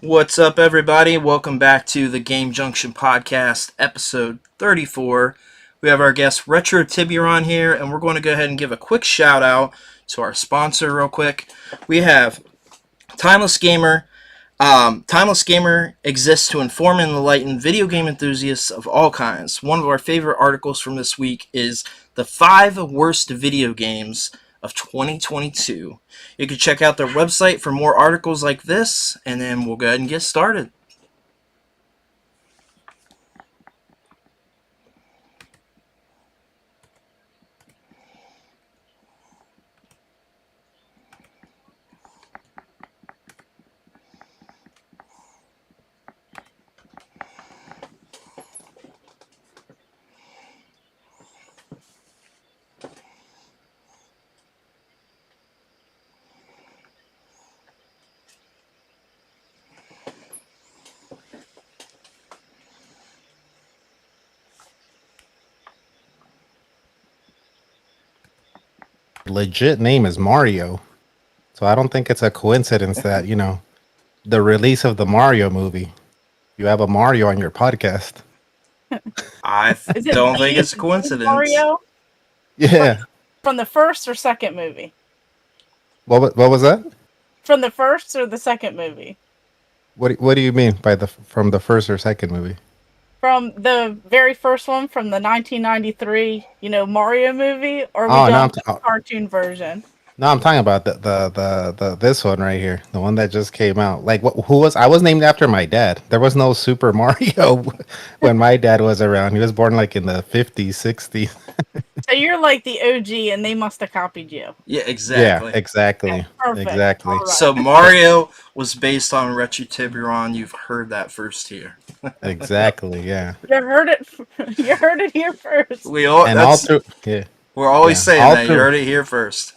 What's up, everybody? Welcome back to the Game Junction podcast, episode 34. We have our guest RetroTiburon here, and we're going to go ahead and give a quick shout out to our sponsor, real quick. We have Timeless Gamer. Timeless Gamer exists to inform and enlighten video game enthusiasts of all kinds. One of our favorite articles from this week is the 5 worst video games of 2022. You can check out their website for more articles like this, and then we'll go ahead and get started. Legit name is Mario. So I don't think it's a coincidence that, the release of the Mario movie, you have a Mario on your podcast. I don't think it's a coincidence. Mario? Yeah. From the first or second movie? What was that? From the first or the second movie? What do you mean by from the first or second movie? From the very first one, from the 1993, Mario movie, or the cartoon version? No, I'm talking about the this one right here, the one that just came out. Like, I was named after my dad. There was no Super Mario when my dad was around. He was born like in the 50s, 60s. So you're like the OG, and they must have copied you. Yeah, exactly. Yeah, exactly. Yeah, perfect. Exactly. Right. So Mario was based on RetroTiburon. You've heard that first here. Exactly. Yeah. You heard it. You heard it here first. We're always saying that. You heard it here first.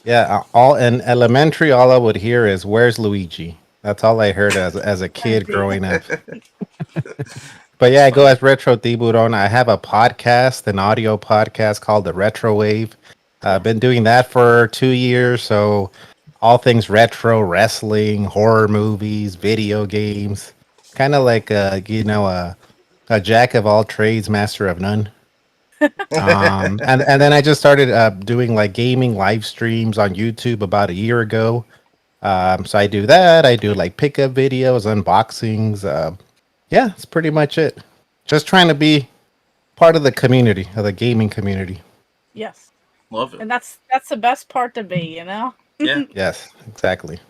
Yeah, all in elementary, all I would hear is "Where's Luigi?" That's all I heard as a kid growing up. But yeah, I go as RetroTiburon. I have a podcast, an audio podcast called the Retro Wave. I've been doing that for 2 years, so all things retro, wrestling, horror movies, video games, kind of like a jack of all trades, master of none. And then I just started doing like gaming live streams on YouTube about a year ago. So I do that. I do like pickup videos, unboxings. Yeah, it's pretty much it. Just trying to be part of the community, of the gaming community. Yes. Love it. And that's the best part to be, Yeah. Yes, exactly.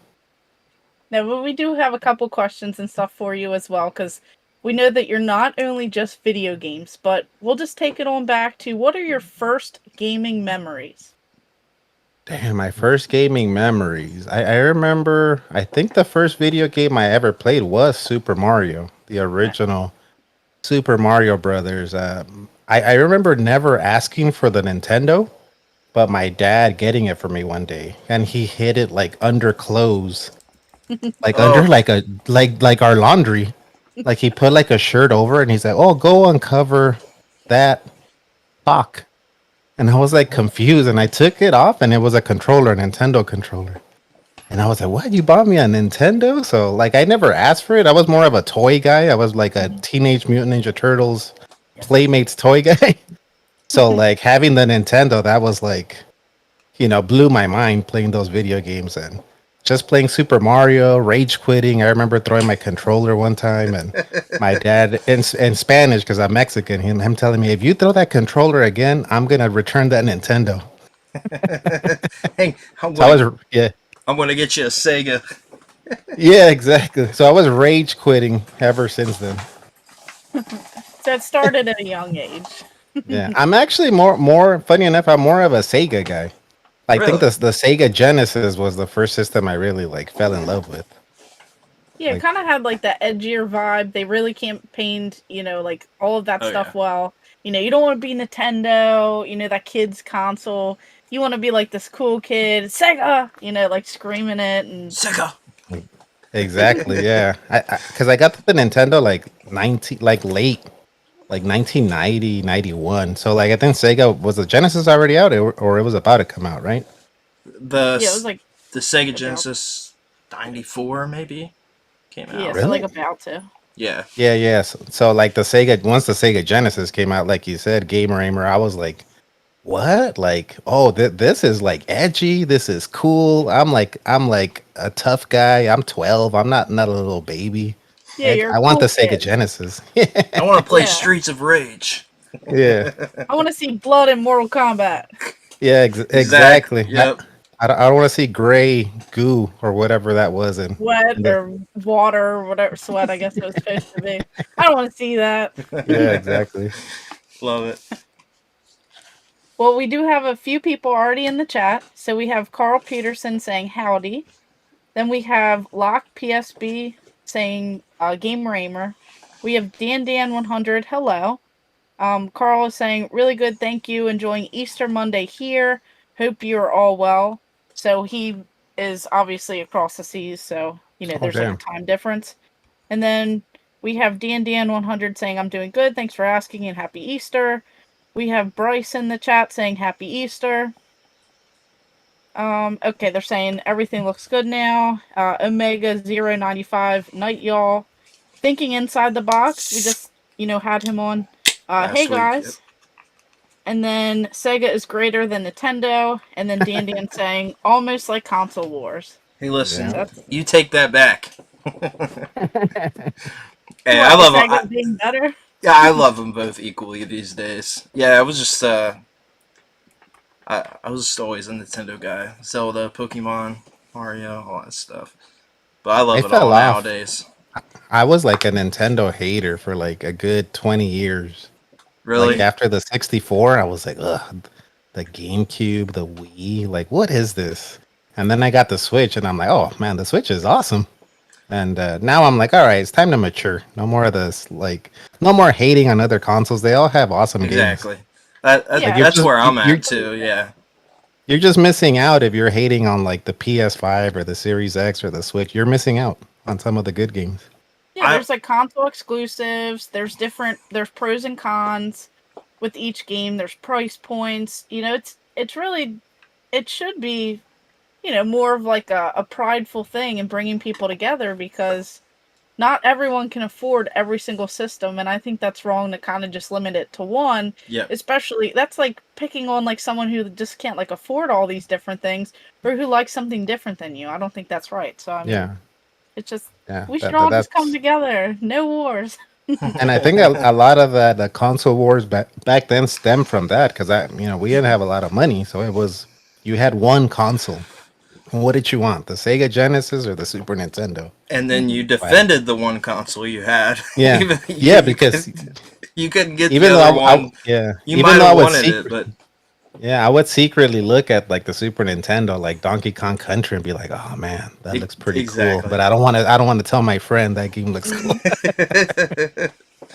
Now, but we do have a couple questions and stuff for you as well, because we know that you're not only just video games, but we'll just take it on back to what are your first gaming memories? Damn, my first gaming memories. I remember, I think the first video game I ever played was Super Mario, the original Super Mario Brothers. I remember never asking for the Nintendo, but my dad getting it for me one day, and he hid it like under clothes, like under like our laundry. Like he put like a shirt over, and he's like, "Oh, go uncover that sock." And I was like confused, and I took it off, and it was a controller, a Nintendo controller. And I was like, "What? You bought me a Nintendo?" So like, I never asked for it. I was more of a toy guy. I was like a Teenage Mutant Ninja Turtles Playmates toy guy. So like having the Nintendo, that was like, blew my mind playing those video games and just playing Super Mario, rage quitting. I remember throwing my controller one time, and my dad in Spanish, because I'm Mexican, him telling me, "If you throw that controller again, I'm gonna return that Nintendo." Hey, I'm gonna get you a Sega. Yeah, exactly. So I was rage quitting ever since then. So it started at a young age. Yeah, I'm actually more funny enough. I'm more of a Sega guy. I think the Sega Genesis was the first system I really like fell in love with. Yeah, it kind of had like that edgier vibe. They really campaigned, like all of that stuff well. You don't want to be Nintendo, that kid's console. You want to be like this cool kid, Sega, like screaming it and Sega. Exactly, yeah. Because I got the Nintendo like late, like 1990, 91. So like I think Sega was the Genesis already out, or it was about to come out, right? It was like the Sega Genesis 94 maybe came Yeah, out. so like Really? about to. Yeah. Yeah. So like the Sega, once the Sega Genesis came out, like you said, Gamer Aimer, I was like, what? Like, oh, this is like edgy. This is cool. I'm like a tough guy. I'm 12. I'm not a little baby. Yeah, And you're a I want the cool Sega kid. Genesis. I want to play Yeah. Streets of Rage. Yeah. I want to see blood in Mortal Kombat. Yeah, Exactly. exactly. Yep. I don't want to see gray goo or whatever that was Sweat in the. or water or whatever sweat I guess it was supposed to be. I don't want to see that. Yeah, exactly. Love it. Well, we do have a few people already in the chat. So we have Carl Peterson saying howdy. Then we have Lock PSB saying Game Raymer. We have Dan100, hello. Carl is saying, really good, thank you. Enjoying Easter Monday here. Hope you're all well. So he is obviously across the seas, so, Oh there's like a damn. time difference. And then we have Dan100 saying, I'm doing good, thanks for asking, and happy Easter. We have Bryce in the chat saying, happy Easter. Okay, they're saying everything looks good now. Omega 095, night y'all. Thinking inside the box, we just, had him on. Hey Last week. guys. Yep. And then Sega is greater than Nintendo. And then Dan saying almost like console wars. Hey, listen. Yeah. You take that back. Hey, What, I love Sega them. being better? Yeah, I love them both equally these days. Yeah, I was just I was just always a Nintendo guy. Zelda, Pokemon, Mario, all that stuff. But I I love it all fell off. nowadays. I was like a Nintendo hater for like a good 20 years. Like Really? after the 64, I was like, ugh, the GameCube, the Wii, like what is this? And then I got the Switch and I'm like, oh man, the Switch is awesome. And now I'm like, all right, it's time to mature. No more of this, like, no more hating on other consoles. They all have awesome games. Exactly. That, Yeah. that's where I'm you're at too. Yeah. you're just missing out if you're hating on like the PS5 or the Series X or the Switch. You're missing out on some of the good games. Yeah, there's like console exclusives. There's pros and cons with each game. There's price points. It's really, it should be, more of like a prideful thing and bringing people together because not everyone can afford every single system. And I think that's wrong to kind of just limit it to one. Yeah. Especially, that's like picking on like someone who just can't like afford all these different things or who likes something different than you. I don't think that's right. So, I mean, Yeah, it's just, yeah. we should all just come That's together. No wars. and I think a lot of the console wars back then stemmed from that because we didn't have a lot of money, so it was you had one console. What did you want? The Sega Genesis or the Super Nintendo? And then you Wow. defended the one console you had. Yeah, Even, yeah, because you couldn't get even the though other one. yeah, You even might though I have would wanted it, but yeah, I would secretly look at like the Super Nintendo, like Donkey Kong Country, and be like, "Oh man, that looks pretty cool." Exactly. But I don't want to. I don't want to tell my friend that game looks cool.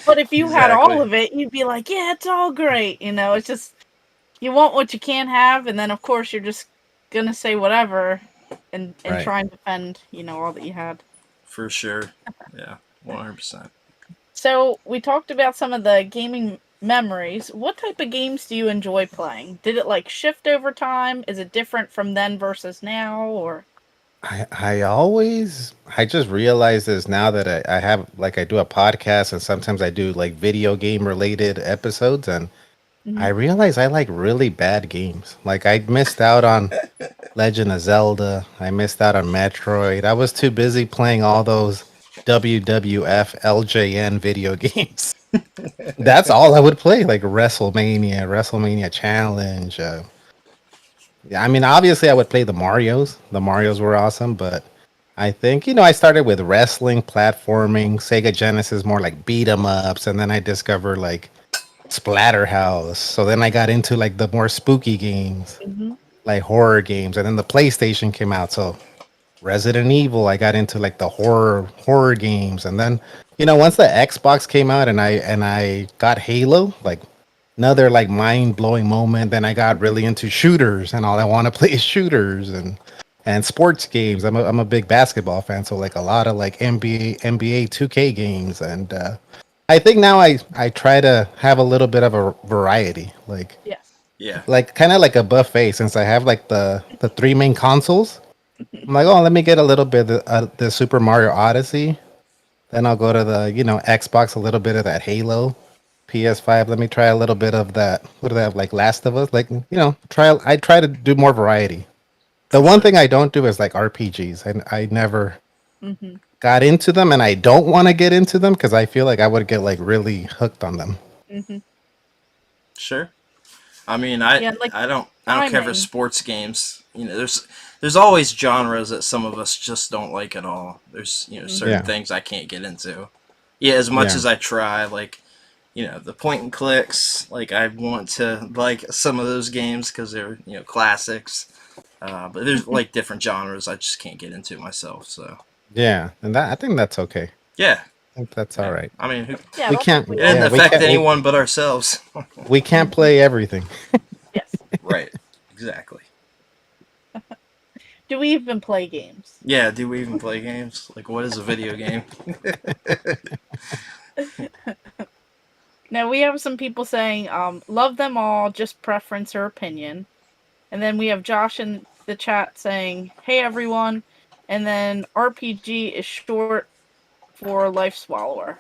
But if you had all Exactly. of it, you'd be like, yeah, it's all great. It's just, you want what you can't have, and then of course you're just gonna say whatever and Right. try and defend, all that you had. For sure. Yeah. 100%. So we talked about some of the gaming memories. What type of games do you enjoy playing? Did it like shift over time? Is it different from then versus now, or? I just realized this now that I have like I do a podcast and sometimes I do like video game related episodes and I Mhm. realize I like really bad games. Like I missed out on Legend of Zelda. I missed out on Metroid. I was too busy playing all those WWF LJN video games. That's all I would play, like WrestleMania Challenge. Yeah, I mean, obviously, I would play the Mario's. The Mario's were awesome, but I think I started with wrestling, platforming, Sega Genesis, more like beat 'em ups, and then I discovered like Splatterhouse. So then I got into like the more spooky games, Mhm. like horror games, and then the PlayStation came out. So Resident Evil, I got into like the horror games, and then once the Xbox came out and I got Halo, like another like mind blowing moment. Then I got really into shooters, and all I want to play is shooters and sports games. I'm a big basketball fan, so like a lot of like NBA 2K games, and I think now I try to have a little bit of a variety, Yes. Yeah. like kind of like a buffet since I have like the three main consoles. I'm like, oh, let me get a little bit of the Super Mario Odyssey. Then I'll go to the Xbox, a little bit of that Halo. PS5, let me try a little bit of that. What do they have, like Last of Us? Like I try to do more variety. The For one sure. thing I don't do is like RPGs. I never Mm-hmm. got into them, and I don't want to get into them because I feel like I would get like really hooked on them. Mm-hmm. Sure. I mean, I Yeah, like I don't I don't care for timing. sports games. There's always genres that some of us just don't like at all. There's certain Mm-hmm. Yeah, things I can't get into. Yeah, as much yeah, as I try, like the point and clicks. Like I want to like some of those games because they're classics. But there's like different genres I just can't get into myself. So yeah, and that I think that's okay. I yeah, think that's all yeah. right. I mean, Yeah, We that's what can't, we it all didn't yeah, we want. affect can't, anyone but ourselves. we can't Mm-hmm. play everything. Yes. Right. Exactly. Do we even play games? Yeah. Do we even play games? Like, what is a video game? Now we have some people saying, love them all, just preference or opinion. And then we have Josh in the chat saying, hey everyone. And then RPG is short for Life Swallower.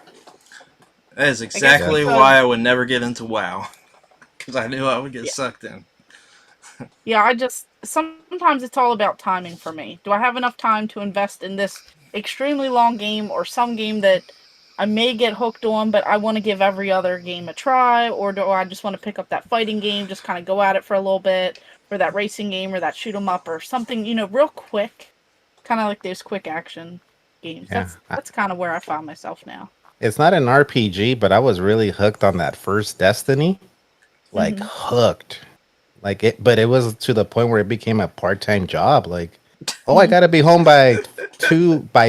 That is I guess exactly Yes. why because, I would never get into WoW. Because I knew I would get yeah, sucked in. yeah, sometimes it's all about timing for me. Do I have enough time to invest in this extremely long game or some game that I may get hooked on, but I want to give every other game a try? Or do I just want to pick up that fighting game, just kind of go at it for a little bit, or that racing game, or that shoot 'em up, or something, real quick? Kind of like those quick action games. Yeah. That's kind of where I found myself now. It's not an RPG, but I was really hooked on that first Destiny. Like Hmm. hooked. Like it, but it was to the point where it became a part-time job. Like, oh, I Hmm. gotta be home by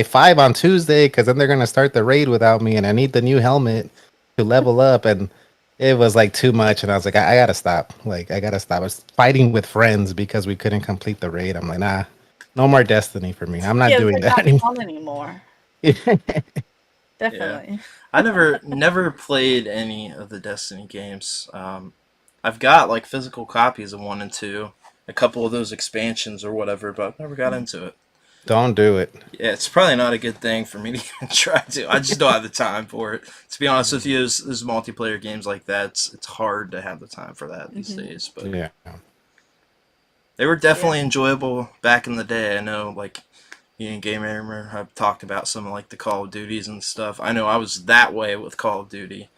5 on Tuesday because then they're gonna start the raid without me, and I need the new helmet to level up. And it was like too much, and I was like, I gotta stop. Like, I gotta stop. I was fighting with friends because we couldn't complete the raid. I'm like, nah, no more Destiny for me. I'm not Yeah, it's doing like that not anymore. fun anymore. Yeah. Definitely. I never played any of the Destiny games. I've got like physical copies of 1 and 2, a couple of those expansions or whatever, but I've never got into it. Don't do it. Yeah, it's probably not a good thing for me to even try to. I just don't have the time for it. To be honest with you, there's multiplayer games like that. It's hard to have the time for that these Hmm. days. But Yeah. they were Yeah. definitely enjoyable back in the day. I know, like, Game Gamer, I've talked about some of, like, the Call of Duties and stuff. I know I was that way with Call of Duty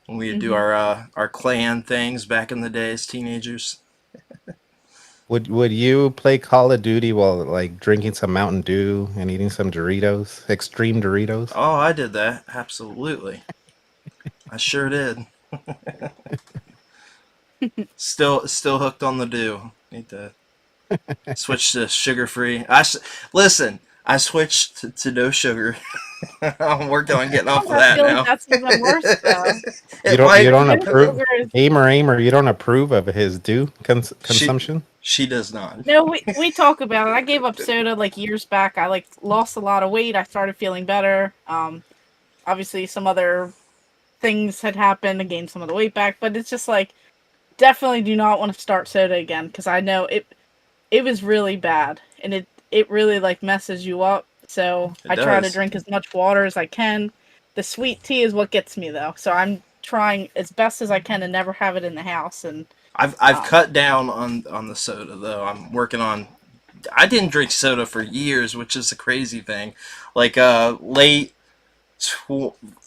when we would do Hmm. our clan things back in the day as teenagers. Would you play Call of Duty while like drinking some Mountain Dew and eating some Doritos, extreme Doritos? Oh, I did that. Absolutely. I sure did. Still hooked on the dew. Need to switch to sugar free. Listen. I switched to no sugar. I'm working on getting off of I that feel like now. that's even worse, though. You It don't you might. Like, don't no approve, sugar is. Aimer, you don't approve of his dew She consumption? she does not. No, we talk about it. I gave up soda like years back. I like lost a lot of weight. I started feeling better. Obviously some other things had happened. I gained some of the weight back, but it's just like definitely do not want to start soda again because I know it was really bad and it really like messes you up. So It I try to does. drink as much water as I can. The sweet tea is what gets me though. So I'm trying as best as I can to never have it in the house and I've um cut down on the soda though. I'm working on. I didn't drink soda for years, which is a crazy thing. Like late,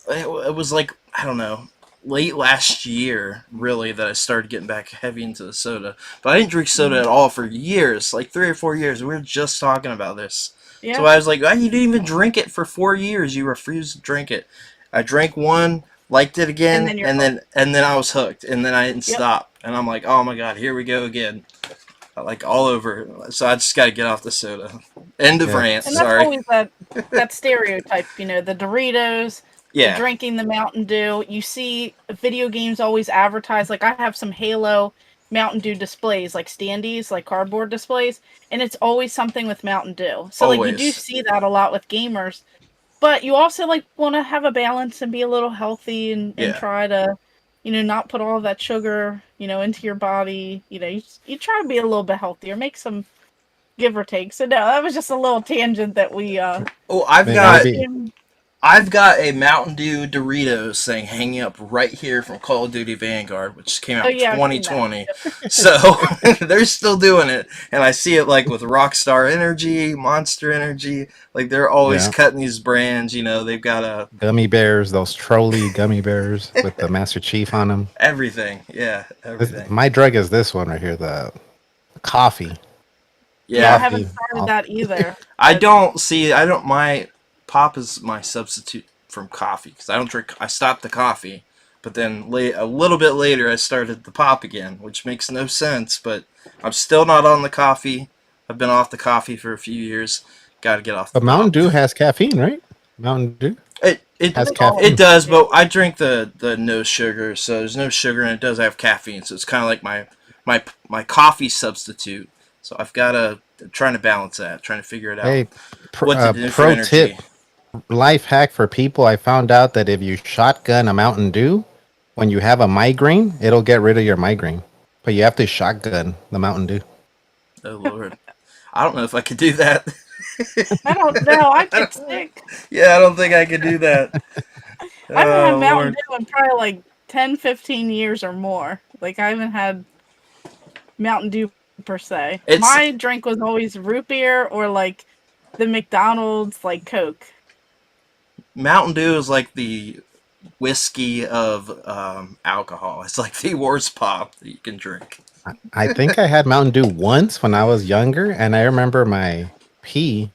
it was like I don't know, late last year really that I started getting back heavy into the soda. But I didn't drink soda mhm. at all for years, like 3 or 4 years. We were just talking about this. So Yeah. I was like, oh, you didn't even drink it for 4 years. You refused to drink it. I drank one, liked it And again, then you're and hooked. then I was hooked, and then I didn't Yep. stop. And I'm like, oh my god, here we go again, like all over. So I just got to get off the soda. End of Yeah. rant. And that's Sorry. always that stereotype, the Doritos, the Yeah. drinking the Mountain Dew. You see video games always advertise, like I have some Halo Mountain Dew displays, like standees, like cardboard displays, and it's always something with Mountain Dew. So like you do Always. see that a lot with gamers, but you also like want to have a balance and be a little healthy and Yeah. try to, not put all of that sugar, into your body. You try to be a little bit healthier, make some give or take. So no, that was just a little tangent that we Oh, I've got got Maybe in. I've got a Mountain Dew Doritos thing hanging up right here from Call of Duty Vanguard, which came Oh out in yeah, I've seen that. 2020. So they're still doing it, and I see it like with Rockstar Energy, Monster Energy. Like they're always Yeah. cutting these brands. You know, they've got Gummy bears, those trolley gummy bears with the Master Chief on them. everything. Yeah, everything. My drug is this one right here, the coffee. Yeah, I Yeah, haven't Coffee. started that either. I don't see. I don't. My pop is my substitute from coffee because I don't drink. I stopped the coffee, but then a little bit later I started the pop again, which makes no sense. But I'm still not on the coffee. I've been off the coffee for a few years. Got to get off the But Mountain pop. Dew has caffeine, right? Mountain Dew It I it has think all of it caffeine. them does, do. but I drink the no sugar, so there's no sugar and it does have caffeine, so it's kind of like my coffee substitute. So I've got to trying to balance that, trying to figure it out Hey, what to do for pro tip, energy. life hack for people. I found out that if you shotgun a Mountain Dew, when you have a migraine, it'll get rid of your migraine. But you have to shotgun the Mountain Dew. Oh Lord, I don't know if I could do that. I don't know. I get sick. Yeah, I don't think I could do that. I haven't had Oh Mountain Lord, Dew in probably like 10, 15 years or more. Like I haven't had Mountain Dew per se. it's My drink was always root beer or like the McDonald's like Coke. Mountain Dew is like the whiskey of alcohol. It's like the worst pop that you can drink. I think I had Mountain Dew once when I was younger, and I remember my pee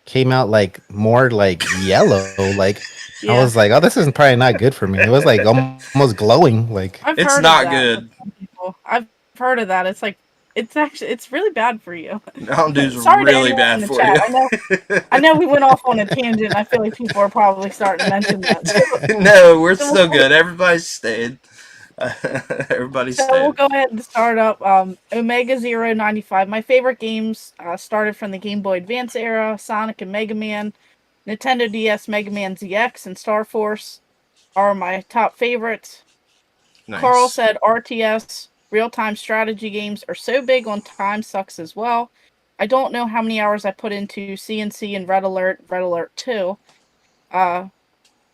came out like more like yellow. Like I Yeah, was like, oh, this isn't probably not good for me. It was like almost glowing. Like I've It's heard of not that with good. some people. I've heard of that. It's like it's really bad for you. Mountain Dew's Sorry to really anyone in bad the for chat. you. I know we went off on a tangent. I feel like people are probably starting to mention that. No, we're So still good. Everybody's stayed. Everybody's So we'll stayed. go ahead and start up Omega 095. My favorite games started from the Game Boy Advance era, Sonic and Mega Man, Nintendo DS, Mega Man ZX, and Star Force are my top favorites. Carl Nice. said RTS, real-time strategy games are so big on time sucks as well. I don't know how many hours I put into CNC and Red Alert 2.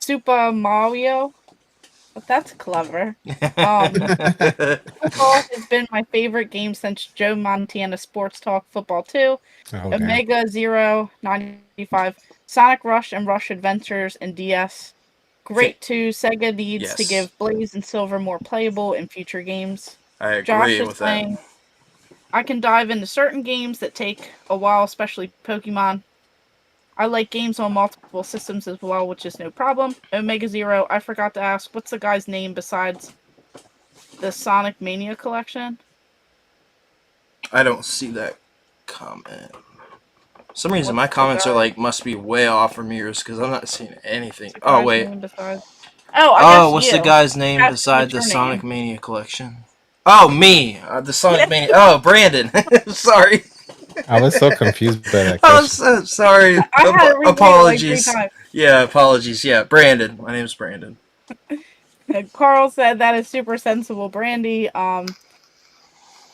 Super Mario, but that's clever. Football has been my favorite game since Joe Montana Sports Talk Football 2, oh damn. Omega 095, Sonic Rush and Rush Adventures, and DS. Think Great too. Sega needs to yes, give Blaze and Silver more playable in future games. I Josh agree is with that. saying, I can dive into certain games that take a while, especially Pokemon. I like games on multiple systems as well, which is no problem. Omega Zero, I forgot to ask, what's the guy's name besides the Sonic Mania collection? I don't see that comment. For some reason, my What's the comments are guy? like must be way off from yours because I'm not seeing anything. What's the Oh guy's wait. name besides? Oh, I Oh, guess what's the you. guy's name That's beside the your Sonic name. Mania collection? Oh, me. The Sonic Yeah. Mania. Oh, Brandon. Sorry. I was so confused by that I'm question. so sorry. I had to reread it like 3 Apologies. times. Yeah, apologies. Yeah, Brandon. My name's Brandon. Carl said that is super sensible, Brandy. And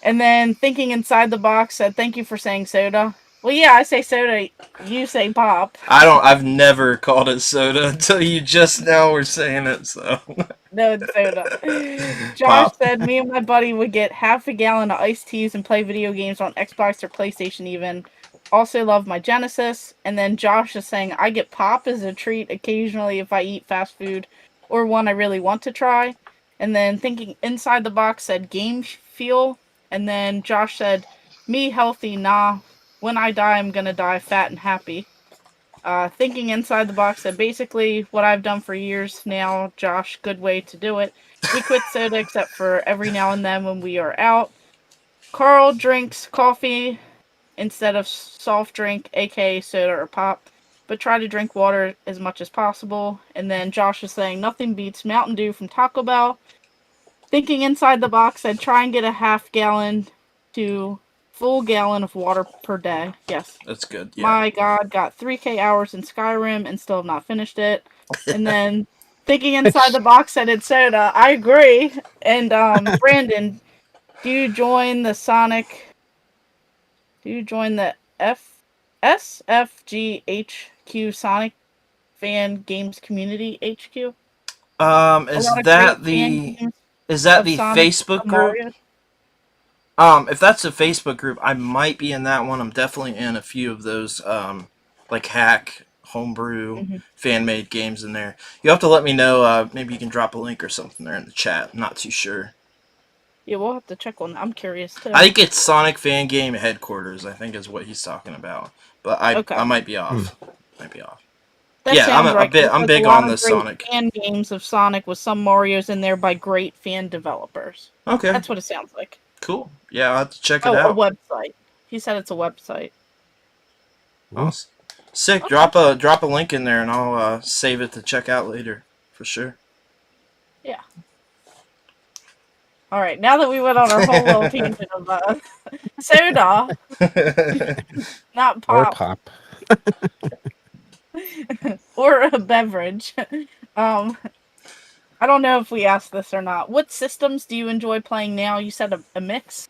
then thinking inside the box said, "Thank you for saying soda." Well, yeah, I say soda. You say pop. I've never called it soda until you just now were saying it. So No, it's soda. Josh pop. said, "Me and my buddy would get half a gallon of iced teas and play video games on Xbox or PlayStation even. Also love my Genesis." And then Josh is saying, "I get pop as a treat occasionally if I eat fast food or one I really want to try." And then thinking inside the box said, "Game feel." And then Josh said, "Me healthy, nah. When I die, I'm gonna die fat and happy." Thinking inside the box said, basically what I've done for years now, Josh, good way to do it. We quit soda except for every now and then when we are out. Carl drinks coffee instead of soft drink, aka soda or pop, but try to drink water as much as possible. And then Josh is saying, nothing beats Mountain Dew from Taco Bell. Thinking inside the box said, try and get a half gallon to full gallon of water per day. Yes. That's good. Yeah. My God, got 3K hours in Skyrim and still have not finished it. And then thinking inside the box said it's soda. I agree. And Brandon, do you join the Sonic? Do you join the SFGHQ Sonic Fan Games Community HQ? A Is lot of great that fan the games is that of the Sonic Facebook and group? Mario. If that's a Facebook group, I might be in that one. I'm definitely in a few of those, like hack, homebrew, Hmm. fan made games in there. You have to let me know. Maybe you can drop a link or something there in the chat. I'm not too sure. Yeah, we'll have to check on that. I'm curious I too. think it's Sonic Fan Game Headquarters. I think is what he's talking about, but I Okay. might be Hmm. off. Might be off. That Yeah, sounds right, 'cause it I'm says a big lot on the of great Sonic. fan games of Sonic with some Marios in there by great fan developers. Okay, That's what it sounds like. cool. Yeah, I'll have to check it Oh, a out. website. He said it's a website. Cool. Awesome. Sick. Okay. Drop a link in there, and I'll save it to check out later for sure. Yeah. All right. Now that we went on our whole little tangent of soda, not Or pop, pop. or a beverage. Um, I don't know if we asked this or not. What systems do you enjoy playing now? You said a mix.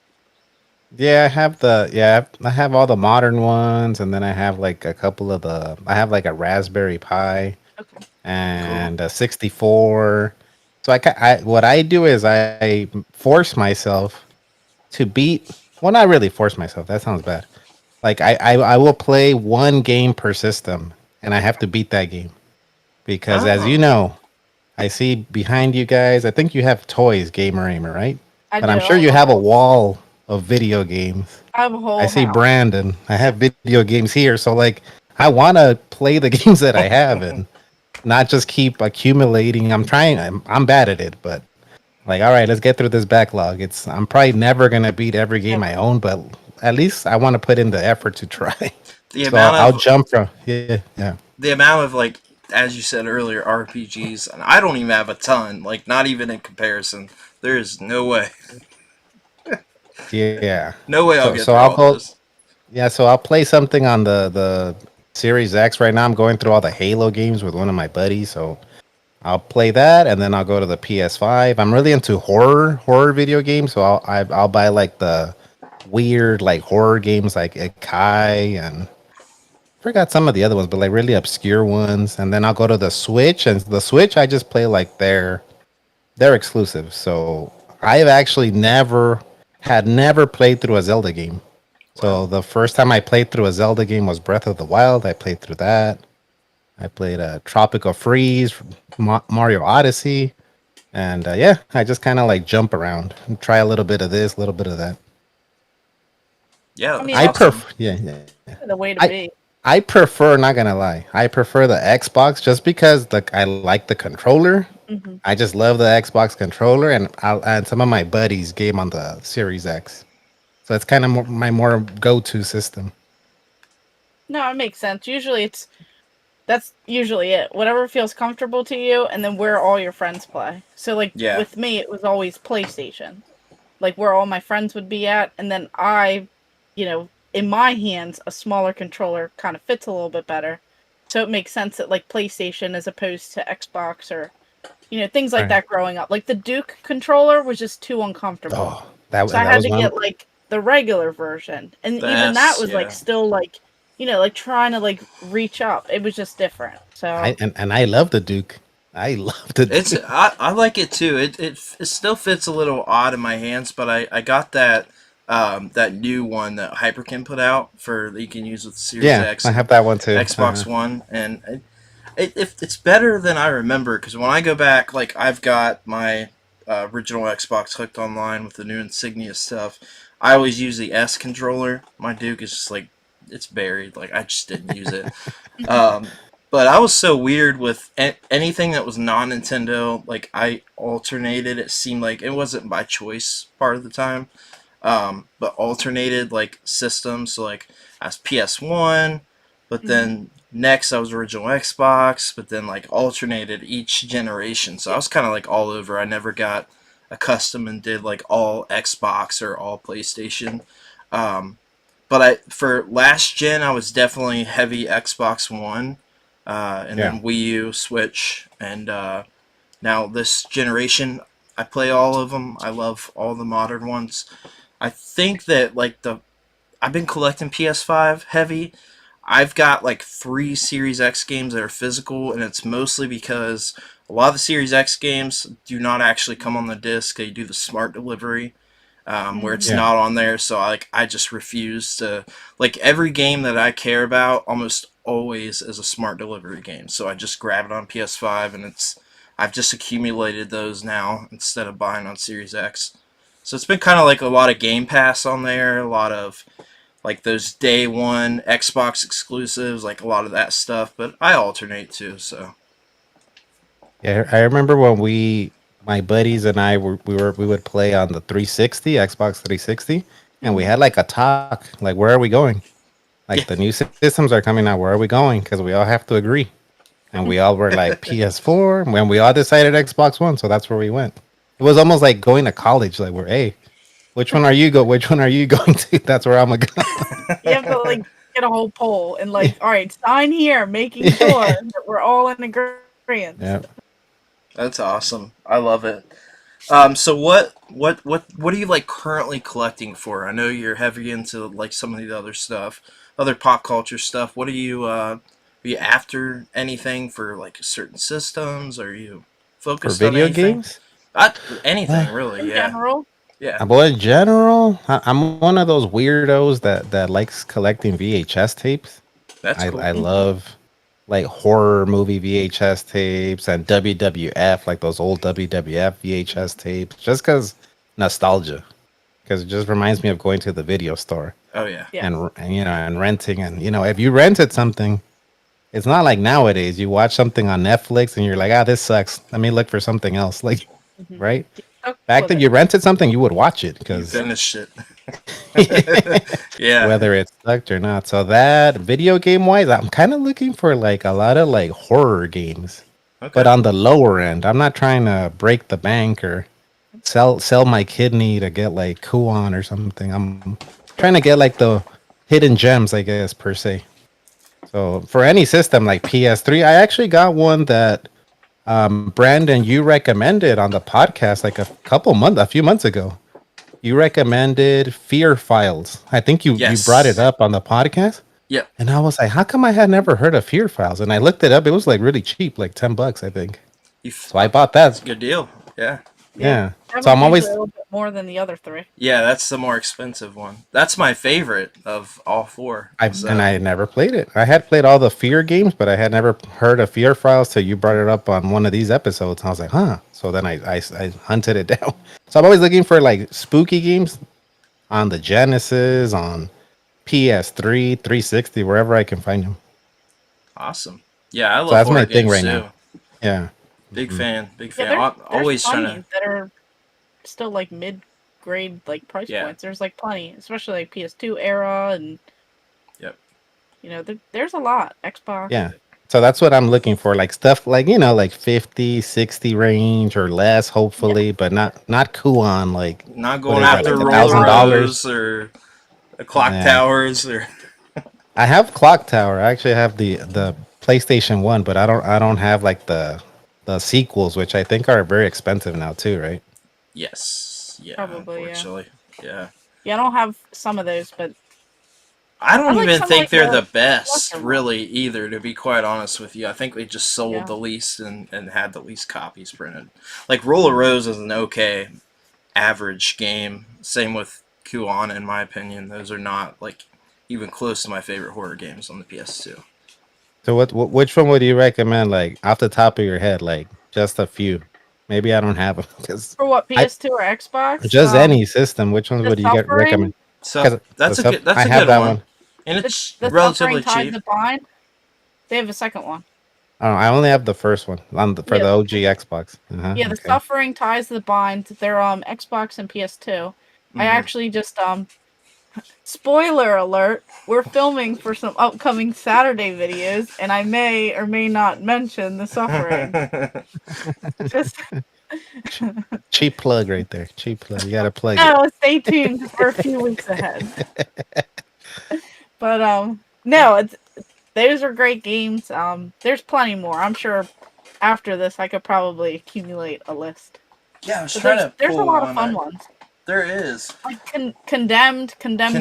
Yeah, I have all the modern ones, and then I have like a couple of the. I have like a Raspberry Pi Okay. Cool. and a 64. So what I do is I force myself to beat. Well, not really force myself. That sounds bad. Like I will play one game per system, and I have to beat that game because, as you Oh, know, I see behind you guys. I think you have toys, Gamer Aimer, right? I But do. I'm sure I have you a have a whole. wall of video games. I have a I whole see house. Brandon. I have video games here, so like I want to play the games that I have and not just keep accumulating. I'm trying. I'm bad at it, but like, all right, let's get through this backlog. I'm probably never gonna beat every game I Never. own, but at least I want to put in the effort to try. the So amount I'll of jump from yeah. like as you said earlier RPGs, and I don't even have a ton. Like not even in comparison. There is no way, Yeah. no way I'll So get so through I'll all go. those. Yeah. So I'll play something on the Series X right now. I'm going through all the Halo games with one of my buddies. So I'll play that, and then I'll go to the PS5. I'm really into horror video games, so I'll buy like the weird like horror games like Kai and forgot some of the other ones, but like really obscure ones. And then I'll go to the Switch, and the Switch I just play like they're exclusive. So I've actually never played through a Zelda game. So Wow. the first time I played through a Zelda game was Breath of the Wild. I played through that. I played Tropical Freeze, Mario Odyssey, and yeah, I just kind of like jump around and try a little bit of this, a little bit of that. Yeah, I that's mean, I that's awesome. prefer, yeah, yeah. the way to I be. I prefer, not gonna lie, I prefer the Xbox just because I like the controller. Hmm. I just love the Xbox controller, and some of my buddies game on the Series X, so it's kind of my more go-to system. No, it makes sense. Usually, that's usually it. Whatever feels comfortable to you, and then where all your friends play. So, like Yeah. with me, it was always PlayStation, like where all my friends would be at, and then in my hands, a smaller controller kind of fits a little bit better. So it makes sense that like PlayStation as opposed to Xbox or things like Right. that growing up. Like the Duke controller was just too uncomfortable. Oh, that So I that had was to one. get like the regular version. And even that That's was like yeah. still like like trying to like reach up. It was just different. I So and I love the Duke. I love the It's Duke. I like it too. It still fits a little odd in my hands, but I got that that new one that Hyperkin put out for that you can use with Series Yeah, X I and have that one too. Xbox One, and it's better than I remember because when I go back, like I've got my original Xbox hooked online with the new Insignia stuff. I always use the S controller. My Duke is just like it's buried. Like I just didn't use it. Um, but I was so weird with anything that was non Nintendo. Like I alternated. It seemed like it wasn't by choice part of the time. But alternated like systems. So like I was PS1, but mhm. then next I was original Xbox, but then like alternated each generation. So I Yeah. was kind of like all over. I never got accustomed and did like all Xbox or all PlayStation. Um, but I for last gen I was definitely heavy Xbox One, and Yeah, then Wii U, Switch, and now this generation I play all of them. I love all the modern ones. I think that like the I've been collecting PS5 heavy. I've got like 3 Series X games that are physical, and it's mostly because a lot of the Series X games do not actually come on the disc. They do the smart delivery, where it's Yeah. not on there. So I just refuse to, like, every game that I care about almost always is a smart delivery game. So I just grab it on PS5, and I've just accumulated those now instead of buying on Series X. So it's been kind of like a lot of Game Pass on there, a lot of like those day one Xbox exclusives, like a lot of that stuff. But I alternate too. So Yeah, I remember when my buddies and I we would play on the 360, Xbox 360, and we Mhm. had like a talk, like where are we going? yeah, Like the new systems are coming out, where are we going? Because we all have to agree, and we all were like PS4. When we all decided Xbox One, so that's where we went. It was almost like going to college. Like we're, hey, which one are you go? Which one are you going to? That's where I'm gonna go. You have to like get a whole poll and like, all right, sign here, making sure that we're all in agreement. Yeah. that's awesome. I love it. So what are you like currently collecting for? I know you're heavy into like some of the other stuff, other pop culture stuff. What are you after anything for like certain systems? Are you For focused on video anything? games, Anything really? In Yeah, general, yeah. well, in general, I'm one of those weirdos that likes collecting VHS tapes. That's I cool. love like horror movie VHS tapes and WWF, like those old WWF VHS tapes, just because nostalgia. Because it just reminds me of going to the video store Oh yeah. yeah. and and renting. And if you rented something, it's not like nowadays. You watch something on Netflix and you're like, ah, this sucks. Let me look for something else. Like, Mhm. right? Stuck Back with then, it. you rented something, you would watch it You because finished it. Yeah. whether it's sucked or not. So that video game wise, I'm kind of looking for like a lot of like horror games, but Okay. on the lower end. I'm not trying to break the bank or sell my kidney to get like Kuon or something. I'm trying to get like the hidden gems, I guess, per se. So for any system like PS3, I actually got one that Brandon, you recommended on the podcast like a few months ago. You recommended Fear Files. I think you brought it Yes. up on the podcast, Yep. and I was like, how come I had never heard of Fear Files? And I looked it up. It was like really cheap, like $10, I think. So I bought That's that. a good deal. Yeah. Yeah. Yeah. That So one's I'm usually a always little bit more than the other three. Yeah, that's the more expensive one. That's my favorite of all four. I had never played it. I had played all the Fear games, but I had never heard of Fear Files till you brought it up on one of these episodes. I was like, huh. So then I hunted it down. So I'm always looking for like spooky games on the Genesis, on PS3, 360, wherever I can find them. Awesome. Yeah, I So love that's my horror thing games right now. too. Yeah. Big Mhm. fan. Big Yeah, fan. I'm there's always trying plenty to. that are still like mid-grade like price Yeah. points. There's like plenty, especially like PS2 era, and Yep. there's a lot. Xbox. Yeah. So that's what I'm looking for. Like stuff like, like 50, 60 range or less, Yeah. hopefully, but not Kuon. Like, Not what going is that? after Like Like a the Roller big $1,000? Rose or the Clock Yeah. Towers or. I have Clock Tower. I actually have the PlayStation 1, but I don't have like the sequels, which I think are very expensive now too, right? Yes. Yeah. Probably, yeah. Unfortunately. Yeah. Yeah, I don't have some of those, but I I don't like even some of think like they're the the best, lesser ones. really, either, to be quite honest with you. I think they just sold Yeah. the least and had the least copies printed. Like, Roller Mhm. Rose is an okay, average game. Same with Kuon, in my opinion. Those are not, like, even close to my favorite horror games on the PS2. So which one would you recommend, like off the top of your head, like just a few? Maybe I don't have them because For what, I PS2 or Xbox? just any system. Which ones The would you get recommend? Suffering, So, Because that's a good, that's I a have good that one. one. And the, it's the relatively Suffering Ties cheap. the Bind. They have a second one. Oh, I only have the first one for Yeah, the OG Xbox. yeah. The Okay. Suffering Ties the Bind. They're Xbox and PS2. I Hmm. actually just spoiler alert, we're filming for some upcoming Saturday videos, and I may or may not mention the Suffering. Just Cheap plug right there. Cheap plug. You gotta plug it. no, stay tuned because we're a few weeks ahead. But no, those are great games. There's plenty more. I'm sure after this I could probably accumulate a list. Yeah, I was But trying to there's a pull lot of one. fun ones. There is. Like Condemned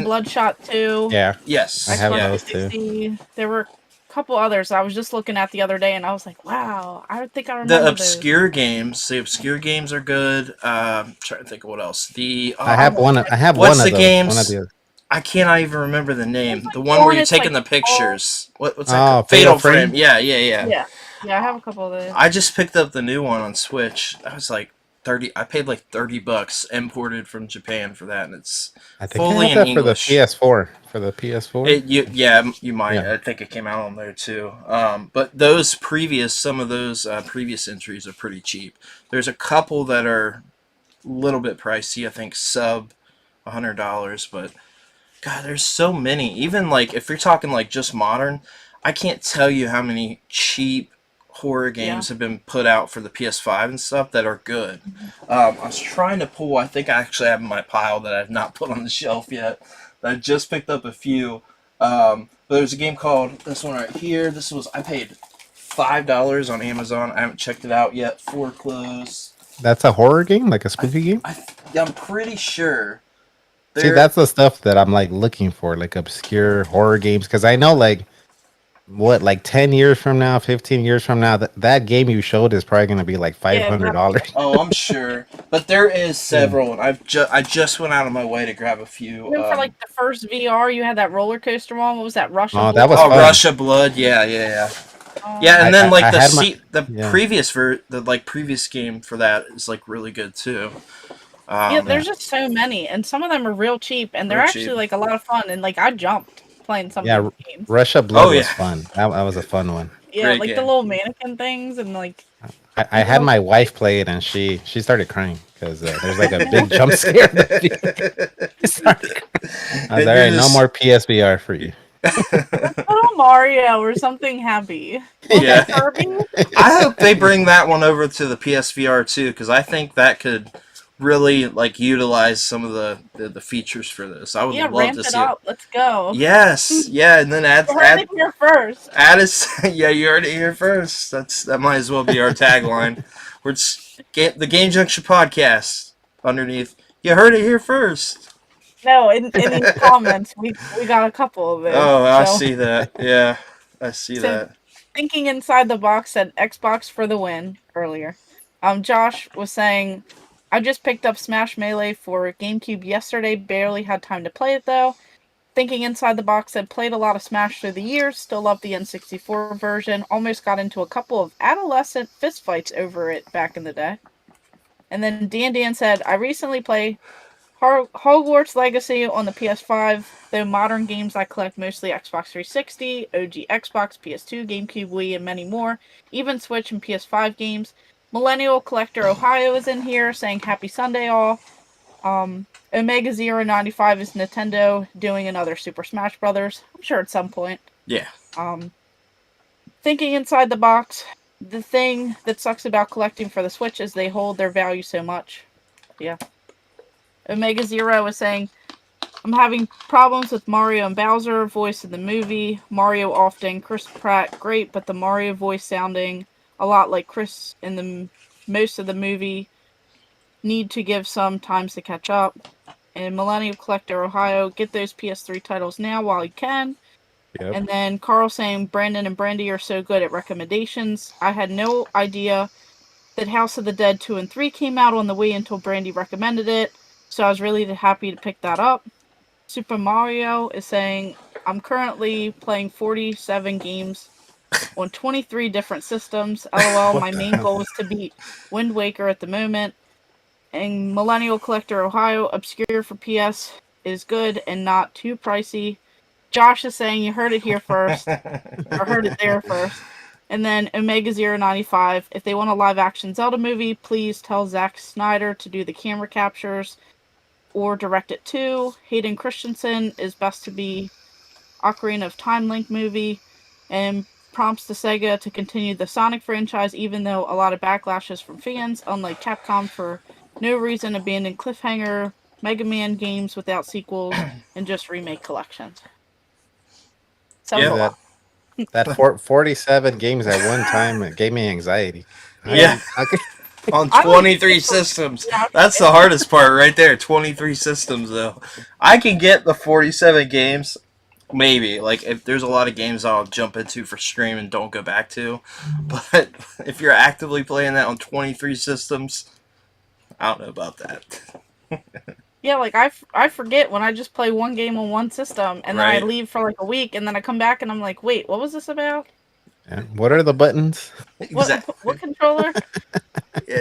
Bloodshot 2. Yeah. Yes. I have Xbox those too. 360. There were a couple others I was just looking at the other day, and I was like, wow, I think I The remember obscure games. The obscure games are good. Trying to think of what else. I have one. I have what's one the of those. games? One of the. I cannot even remember the name. Like The one where you're it's taking like the pictures. What's that Oh, called? Fatal Frame. Frame? Yeah. Yeah. Yeah, I have a couple of those. I just picked up the new one on Switch. I was like 30. I paid like $30 imported from Japan for that, and it's I think I fully have in that for the English. PS4. For the PS4. You might. Yeah. I think it came out on there too. But those some of those previous entries are pretty cheap. There's a couple that are a little bit pricey. I think sub $100, but God, there's so many. Even like if you're talking like just modern, I can't tell you how many cheap horror games have been put out for the PS5 and stuff that are good. I was trying to pull. I think I actually have in my pile that I've not put on the shelf yet. I just picked up a few. But there's a game called this one right here. I paid $5 on Amazon. I haven't checked it out yet. Foreclosed. That's a horror game, like a spooky game. I'm pretty sure. See, that's the stuff that I'm like looking for, like obscure horror games, because I know like 10 years from now, 15 years from now, that game you showed is probably going to be like $500. Oh, I'm sure. But there is several, and I just went out of my way to grab a few. Even for like the first VR, you had that roller coaster one. What was that? Russia. Oh, Blood? that was fun. Russia Blood. Yeah. Yeah, and then like the previous game for that is like really good too. Yeah, there's just so many, and some of them are real cheap, and they're actually like a lot of fun. And like I jumped playing some of these games. Russia Blood was fun. That was a fun one. Yeah, Great like game. the little mannequin things, and like I had my wife play it, and she started crying because there's like a big jump scare. She started crying. I was like, all right, no more PSVR for you. Put on Mario or something happy. Yeah. Kirby? I hope they bring that one over to the PSVR too, because I think that could really like utilize some of the features for this. I would love ramp to it see up. Let's go. Yes, yeah, and then add it here first. Add us. Yeah, you heard it here first. That might as well be our tagline. We're the Game Junction podcast. Underneath, you heard it here first. No, in these comments, we got a couple of it. Oh, I see that. Yeah, I see that. Thinking Inside the Box said Xbox for the win earlier. Josh was saying, I just picked up Smash Melee for GameCube yesterday. Barely had time to play it though. Thinking Inside the Box said played a lot of Smash through the years. Still love the N64 version. Almost got into a couple of adolescent fistfights over it back in the day. And then Dan said, I recently played Hogwarts Legacy on the PS5, though modern games I collect mostly Xbox 360, OG Xbox, PS2, GameCube, Wii, and many more, even Switch and PS5 games. Millennial Collector Ohio is in here saying happy Sunday all. Omega 095 is Nintendo doing another Super Smash Brothers. I'm sure at some point. Yeah. Thinking Inside the Box, the thing that sucks about collecting for the Switch is they hold their value so much. Yeah. Omega Zero is saying, I'm having problems with Mario and Bowser voice in the movie. Mario often, Chris Pratt, great, but the Mario voice sounding a lot like Chris in the most of the movie. Need to give some times to catch up. And Millennium Collector Ohio, get those PS3 titles now while you can. Yep. And then Carl saying, Brandon and Brandy are so good at recommendations. I had no idea that House of the Dead 2 and 3 came out on the Wii until Brandy recommended it. So I was really happy to pick that up. Super Mario is saying, I'm currently playing 47 games on 23 different systems. LOL, my main goal is to beat Wind Waker at the moment. And Millennial Collector Ohio, Obscure for PS is good and not too pricey. Josh is saying, you heard it here first. Or heard it there first. And then Omega 095, if they want a live-action Zelda movie, please tell Zack Snyder to do the camera captures or direct it too. Hayden Christensen is best to be Ocarina of Time Link movie, and prompts the Sega to continue the Sonic franchise, even though a lot of backlashes from fans, unlike Capcom for no reason abandon cliffhanger Mega Man games without sequels and just remake collections. Yeah, that 47 games at one time gave me anxiety. Yeah. on I like 23 systems. yeah, That's the hardest part right there. 23 systems though. I can get the 47 games. Maybe like if there's a lot of games I'll jump into for stream and don't go back to, but if you're actively playing that on 23 systems, I don't know about that. yeah, like I forget when I just play one game on one system and then I Right? leave for like a week and then I come back and I'm like, wait, what was this about? Yeah. What are the buttons? What Exactly. controller?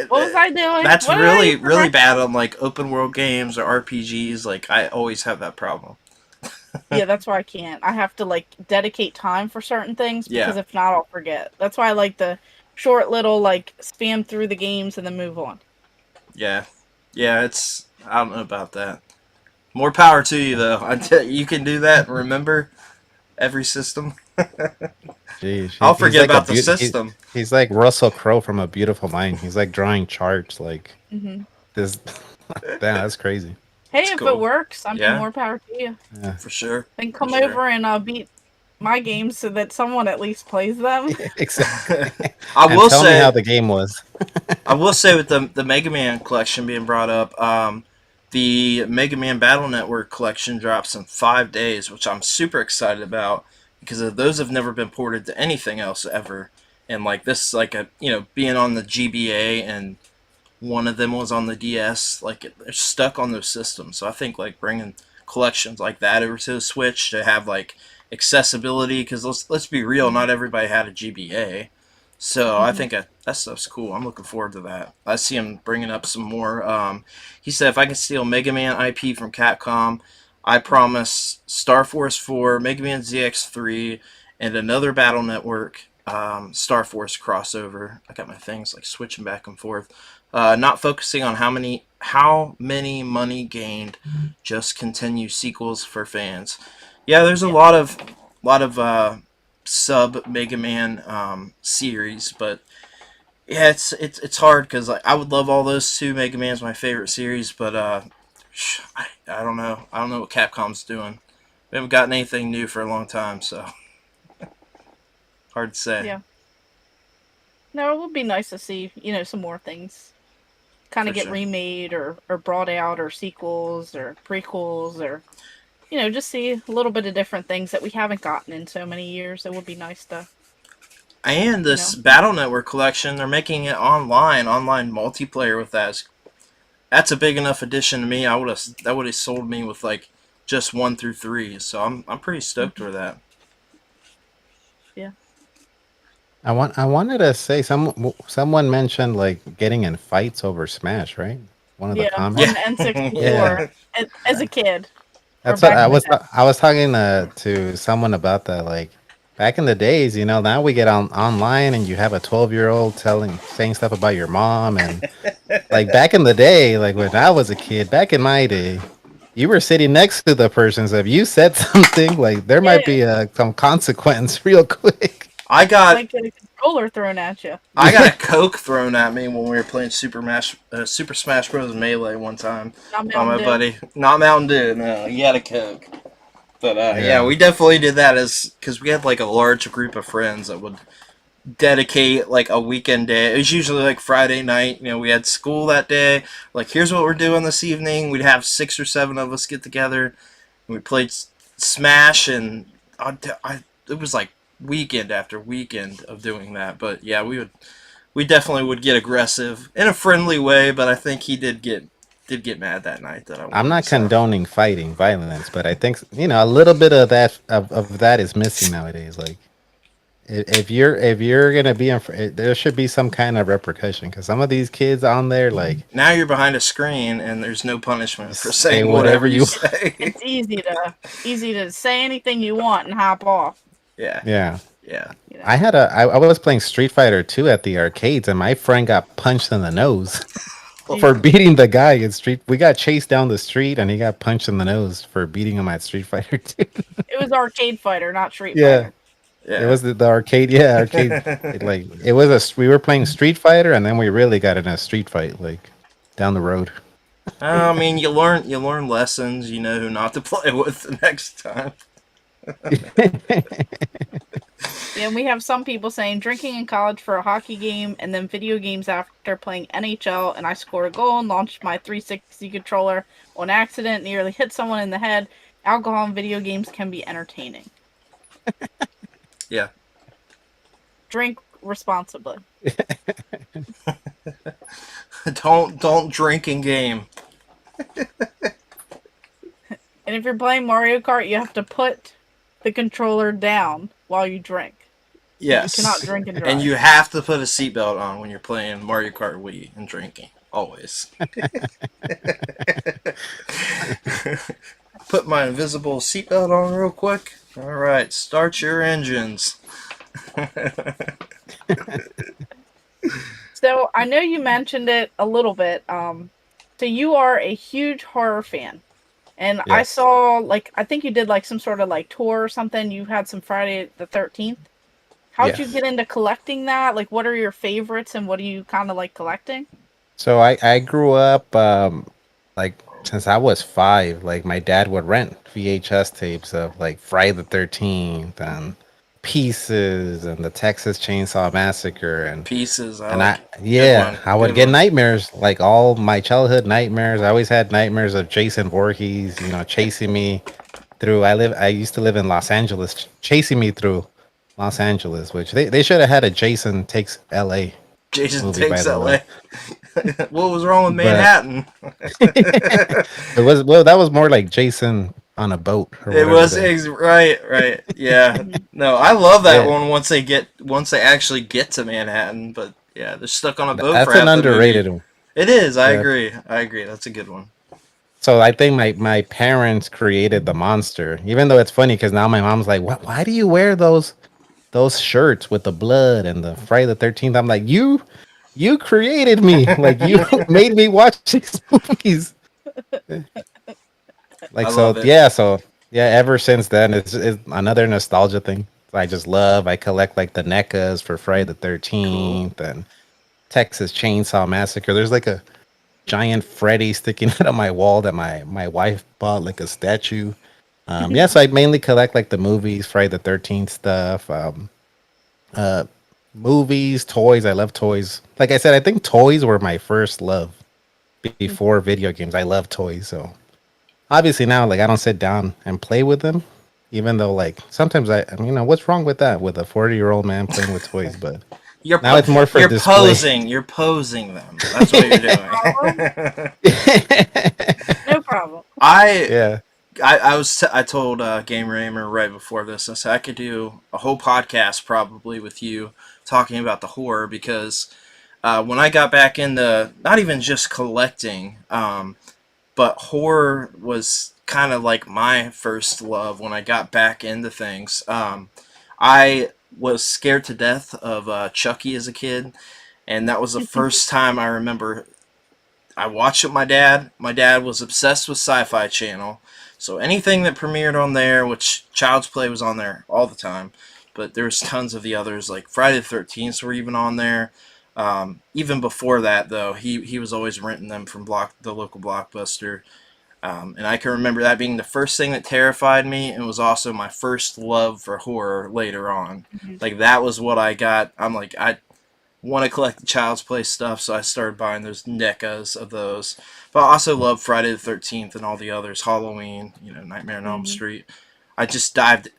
What was I doing? That's What did I really eat for really bad breakfast? on like open world games or RPGs. Like I always have that problem. Yeah, that's why I can't. I have to like dedicate time for certain things because Yeah, if not, I'll forget. That's why I like the short little like spam through the games and then move on. yeah, yeah. It's I don't know about that. More power to you though. You can do that. Remember every system. Jeez, I'll he's forget like a about the system. he's like Russell Crowe from A Beautiful Mind. He's like drawing charts like Hmm. this. Damn, that's crazy. Hey, It's if it cool. works, I mean, Yeah, more power to you. Yeah, for sure. Then For come sure. over and beat my games so that someone at least plays them. exactly. I And will tell me how say, the game was. I will say, with the Mega Man collection being brought up, the Mega Man Battle Network collection drops in 5 days, which I'm super excited about because those have never been ported to anything else ever. And like this, like a being on the GBA and one of them was on the DS. Like they're stuck on those systems. So I think like bringing collections like that over to the Switch to have like accessibility because let's be real, not everybody had a GBA. So I Hmm. think that stuff's cool. I'm looking forward to that. I see him bringing up some more. He said if I can steal Mega Man IP from Capcom, I promise Star Force 4, Mega Man ZX3, and another Battle Network Star Force crossover. I got my things like switching back and forth. Not focusing on how many money gained. Just continue sequels for fans. Yeah, there's a Yeah. lot of sub Mega Man series, but yeah, it's hard because like I would love all those two. Mega Man's my favorite series, but I don't know. I don't know what Capcom's doing. We haven't gotten anything new for a long time, so hard to say Yeah. No, it would be nice to see, some more things kind for of get sure. remade or brought out or sequels or prequels or, just see a little bit of different things that we haven't gotten in so many years. It would be nice to, And you this know. Battle Network collection, they're making it online multiplayer with that. That's a big enough addition to me. That would have sold me with like just 1 through 3. So I'm pretty stoked Mhm. for that. Yeah. I wanted to say someone mentioned like getting in fights over Smash, right? One of the Yeah, on Yeah, the comments. N64 Yeah, yeah, as a kid or that's what back in the day. I was talking to someone about that. Like back in the days, now we get online and you have a 12-year-old saying stuff about your mom and like back in the day, like when I was a kid, back in my day, you were sitting next to the person. So if you said something, like there might Yeah, be some consequence real quick. I got might get a controller thrown at you. I got a Yeah. Coke thrown at me when we were playing Super Smash Bros. Melee one time. Not Oh, Mountain my Dew. buddy, not Mountain Dew. No, he had a Coke. But yeah, Yeah. we definitely did that as because we had like a large group of friends that would dedicate like a weekend day. It was usually like Friday night. We had school that day. Like, here's what we're doing this evening. We'd have 6 or 7 of us get together and we played Smash, and it was like weekend after weekend of doing that. But yeah, we definitely would get aggressive in a friendly way. But I think he did get mad that night that I I'm won. not So condoning fighting violence, but I think a little bit of that is missing nowadays. Like if you're gonna be there should be some kind of repercussion because some of these kids on there like now you're behind a screen and there's no punishment for just say saying whatever whatever you you. say. It's easy to say anything you want and hop off. Yeah, Yeah. yeah. You know. I was playing Street Fighter 2 at the arcades and my friend got punched in the nose for Jesus. beating the guy in Street. We got chased down the street and he got punched in the nose for beating him at Street Fighter 2. It was Arcade Fighter, not Street Yeah. Fighter. It Yeah. was the arcade, yeah, arcade. We were playing Street Fighter, and then we really got in a street fight like down the road. I mean, you learn lessons. You know who not to play with the next time. Yeah, and we have some people saying drinking in college for a hockey game and then video games after playing NHL, and I scored a goal and launched my 360 controller on accident, nearly hit someone in the head. Alcohol and video games can be entertaining. Yeah. Drink responsibly. Don't drink in game. And if you're playing Mario Kart, you have to put the controller down while you drink. Yes. You cannot drink and drive. And you have to put a seatbelt on when you're playing Mario Kart Wii and drinking. Always. Put my invisible seatbelt on real quick. All right, start your engines. So I know you mentioned it a little bit. So you are a huge horror fan. And I Yes. saw, like, I think you did, like, some sort of, like, tour or something. You had some Friday the 13th. How'd you Yes. get into collecting that? Like, what are your favorites and what do you kind of like collecting? So I grew up like since I was 5. Like my dad would rent VHS tapes of like Friday the 13th and Pieces and the Texas Chainsaw Massacre Pieces. I and I like. Good yeah, one. I would Good get one. nightmares, like all my childhood nightmares. I always had nightmares of Jason Voorhees, chasing me through. I used to live in Los Angeles, chasing me through Los Angeles, which they should have had a Jason Takes LA Jason movie, by takes the way. LA. What was wrong with But Manhattan? it was, well, that was more like Jason on a boat or It whatever was the right. Yeah. Mhm. No, I love that yeah. one once they actually get to Manhattan, but yeah, they're stuck on a boat for That's an half the movie. underrated one. It is. I Yeah. agree. I agree. That's a good one. So I think my parents created the monster. Even though it's funny because now my mom's like, why do you wear those shirts with the blood and the Friday the 13th? I'm like, you created me. Like you made me watch these movies. I Like love it. so yeah, ever since then it's another nostalgia thing. I just love. I collect like the NECAs for Friday the Cool. 13th and Texas Chainsaw Massacre. There's like a giant Freddy sticking out of my wall that my wife bought like a statue. Yeah, so I mainly collect like the movies, Friday the 13th stuff, uh, movies, toys. I love toys. Like I said, I think toys were my first love before video games. I love toys, so obviously now like I don't sit down and play with them, even though like sometimes what's wrong with that with a 40-year-old man playing with toys, but You're now it's more for you're display. posing. You're posing them. That's what you're Problem? doing. No problem. I Yeah. I told Game Raymer right before this. I said I could do a whole podcast probably with you talking about the horror because when I got back into not even just collecting, but horror was kind of like my first love when I got back into things. I was scared to death of Chucky as a kid, and that was the first time I remember I watched it with my dad. My dad was obsessed with Sci-Fi Channel, so anything that premiered on there, which Child's Play was on there all the time, but there's tons of the others like Friday the 13th were even on there. Even before that, though, he was always renting them from the local Blockbuster. And I can remember that being the first thing that terrified me, and was also my first love for horror later on. Mhm. Like that was what I got. I'm like I want to collect the Child's Play stuff, so I started buying those NECAs of those. But I also love Friday the 13th and all the others, Halloween, Nightmare on Elm Mhm. Street. I just dived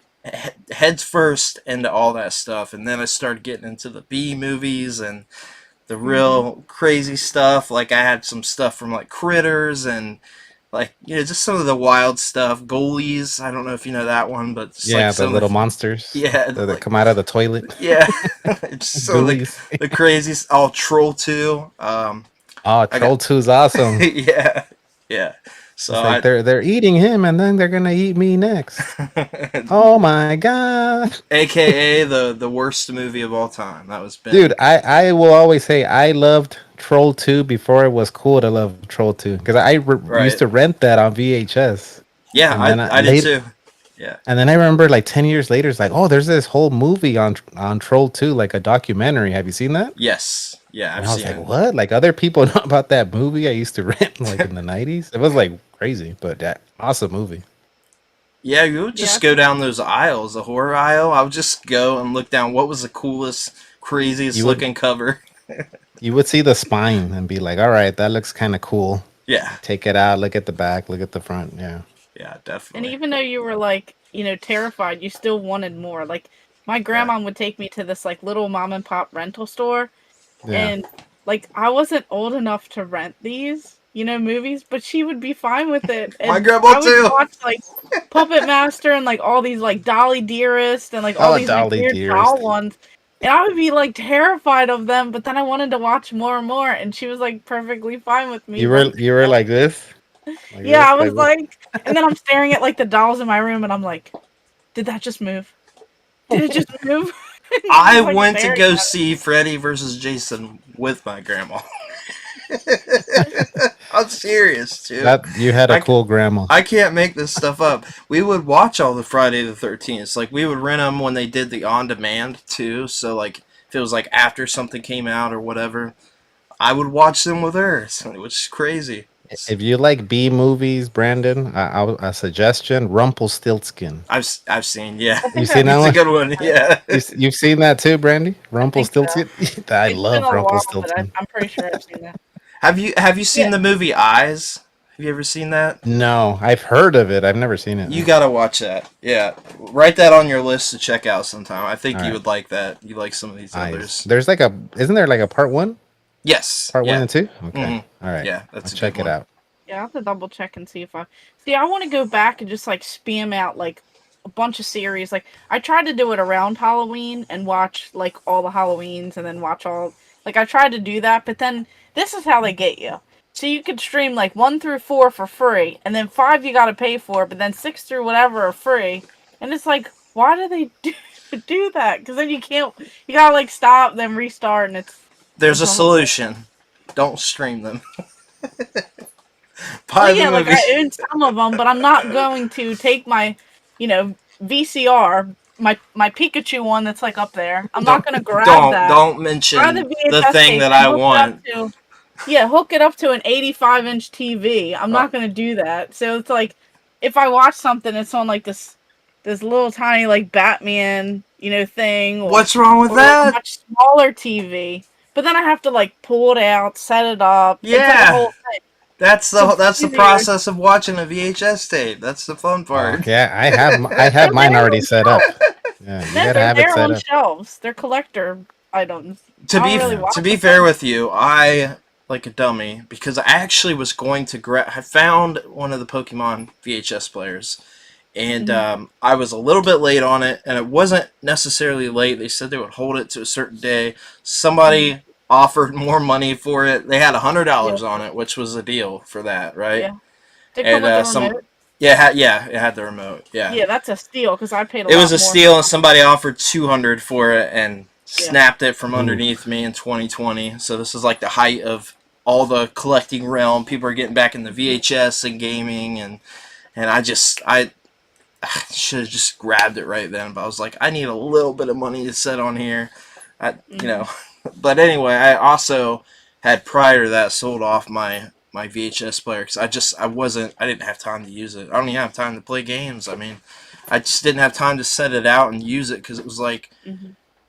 heads first into all that stuff, and then I started getting into the B movies and the Mhm. real crazy stuff. Like I had some stuff from like Critters and like just some of the wild stuff. Goalies, I don't know if you know that one, but just like Yeah, the some of little the monsters yeah, that like come out of the toilet. yeah, just some of Ghoulies. the craziest. Oh, Troll 2. Oh, I got Troll 2 is awesome. yeah, yeah. So It's like they're eating him and then they're gonna eat me next. Oh my god. AKA the worst movie of all time. That was Dude, Ben. I will always say I loved Troll 2 before it was cool to love Troll 2 because used Right. to rent that on VHS. Yeah, And then I did too. Yeah. I remember like 10 years later it's like, "Oh, there's this whole movie on Troll 2, like a documentary. Have you seen that?" Yes. Yeah, And I've I was seen like, it. "What? Like other people know about that movie I used to rent like in the 90s?" It was like crazy, but that awesome movie. Yeah, you would just go down those aisles, the horror aisle. I would just go and look down what was the coolest, craziest looking cover. You would see the spine and be like, all right, that looks kind of cool. Yeah. Take it out, look at the back, look at the front. Yeah. Yeah, And definitely. even though you were like, terrified, you still wanted more. Like my grandma would take me to this like little mom and pop rental store, Yeah. and like I wasn't old enough to rent these, movies, but she would be fine with it. And My grandma I would too. watch like Puppet Master and like all these like Dolly Dearest and like all Oh, these like Dolly weird Dearest. doll ones. And I would be like terrified of them, but then I wanted to watch more and more, and she was like perfectly fine with me. You were like this? Like Yeah, I this, was like, and then I'm staring at like the dolls in my room, and I'm like, did that just move? Did it just move? I went to go see Freddy versus Jason with my grandma. I'm serious, too. That you had a cool grandma. I can't make this stuff up. We would watch all the Friday the 13th. Like, we would rent them when they did the on demand, too. So, like, if it was like after something came out or whatever, I would watch them with her, which is crazy. If you like B movies, Brandon, a suggestion: Rumpelstiltskin. I've seen, yeah. You seen that It's one? a good one, yeah. You've seen that too, Brandy? Rumpelstiltskin. So. I love Rumpelstiltskin. I'm pretty sure I've seen that. Have you seen the movie Eyes? Have you ever seen that? No, I've heard of it. I've never seen it. You gotta watch that. Yeah, write that on your list to check out sometime. I think you would like that. You like some of these others. There's isn't there like a part 1? Yes. Part 1 and 2? Okay. Mm-hmm. All right. Yeah, that's check it out. Yeah, I have to double check and see if I want to go back and just like spam out like a bunch of series. Like I tried to do it around Halloween and watch like all the Halloweens and then watch all like I tried to do that, but then this is how they get you. So you could stream like 1 through 4 for free, and then 5 you gotta pay for, but then 6 through whatever are free. And it's like, why do they do that? Because then you gotta like stop, then restart, and There's a solution. Don't stream them. Well, yeah, like I own some of them, but I'm not going to take my, VCR, my Pikachu one that's like up there. I'm not going to grab that. Don't mention the thing that I want. Hook it up to an 85-inch TV. I'm not going to do that. So it's like, if I watch something, it's on like this little tiny like Batman, thing. What's wrong with that? A much smaller TV. But then I have to like pull it out, set it up. Yeah. It's like a whole thing. That's the process of watching a VHS tape. That's the fun part. Yeah, I have mine already set up. Yeah, you gotta have it set on up. shelves. They're collector items. To be fair with you, I like a dummy because I actually was going to I found one of the Pokemon VHS players, and I was a little bit late on it, and it wasn't necessarily late. They said they would hold it to a certain day. Somebody offered more money for it. They had $100 on it, which was a deal for that, right? Yeah. Did it come with the remote? It had the remote. Yeah. Yeah, that's a steal because I paid a lot It was a more steal, and somebody offered $200 for it and snapped it from underneath me in 2020. So this is like the height of all the collecting realm. People are getting back into VHS and gaming, and I should have just grabbed it right then. But I was like, I need a little bit of money to set on here. But anyway, I also had prior to that sold off my VHS player because I didn't have time to use it. I don't even have time to play games. I mean, I just didn't have time to set it out and use it because it was like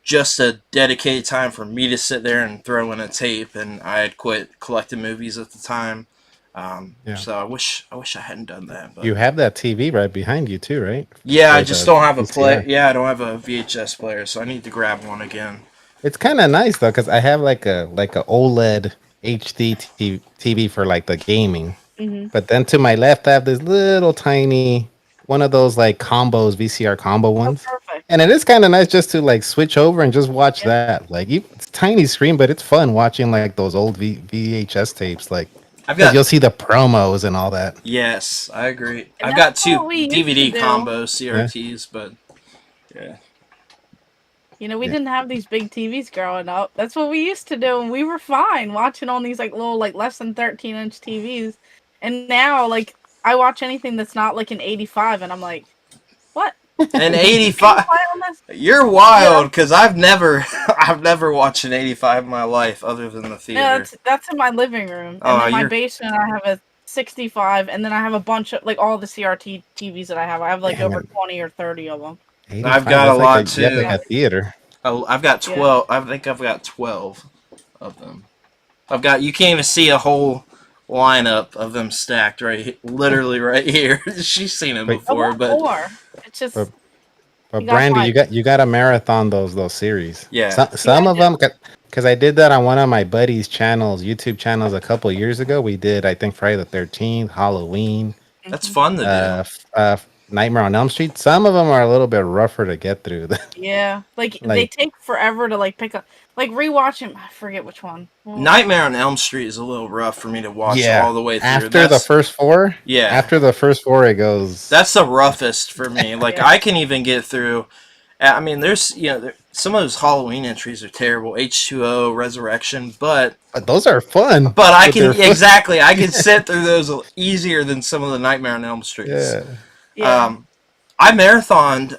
just a dedicated time for me to sit there and throw in a tape, and I had quit collecting movies at the time. So I wish I hadn't done that. But. You have that TV right behind you too, right? Yeah, I just don't have a play. Yeah, I don't have a VHS player, so I need to grab one again. It's kind of nice though, because I have like a OLED HD TV for like the gaming. But then to my left, I have this little tiny one of those like combos, VCR combo ones. Perfect. And it is kind of nice just to like switch over and just watch that. Like it's tiny screen, but it's fun watching like those old VHS tapes. Like you'll see the promos and all that. Yes, I agree. And I've got 2 DVD combos, CRTs, but yeah. We didn't have these big TVs growing up. That's what we used to do, and we were fine watching on these like little like less than 13-inch TVs. And now like I watch anything that's not like an 85, and I'm like, what? An 85? You're wild because I've never watched an 85 in my life other than the theater. No, that's in my living room. And in my basement, I have a 65, and then I have a bunch of like all the CRT TVs that I have. I have like over 20 or 30 of them. 85. I've got That's a like lot you have too. like a theater. Oh, I've got 12. I think I've got 12 of them. You can't even see a whole lineup of them stacked literally right here. She's seen them Wait, I before, want but more. It's just but you gotta Brandy, find. you got a marathon those series. yeah. Some I of them, because I did that on one of my buddies' channels, YouTube channels, a couple years ago. We did, I think, Friday the 13th, Halloween, That's Mhm. fun to do. Nightmare on Elm Street. Some of them are a little bit rougher to get through. Yeah, like they Like, take forever to like pick up. Like rewatching, I forget which one. Nightmare on Elm Street is a little rough for me to watch yeah, all the way through. after the first four, Yeah. it goes. That's the roughest for me. Like Yeah. I can even get through. I mean, there's some of those Halloween entries are terrible. H2O Resurrection, but Those are fun. I But can they're fun. exactly I can sit through those easier than some of the Nightmare on Elm Streets. Yeah. Yeah. I marathoned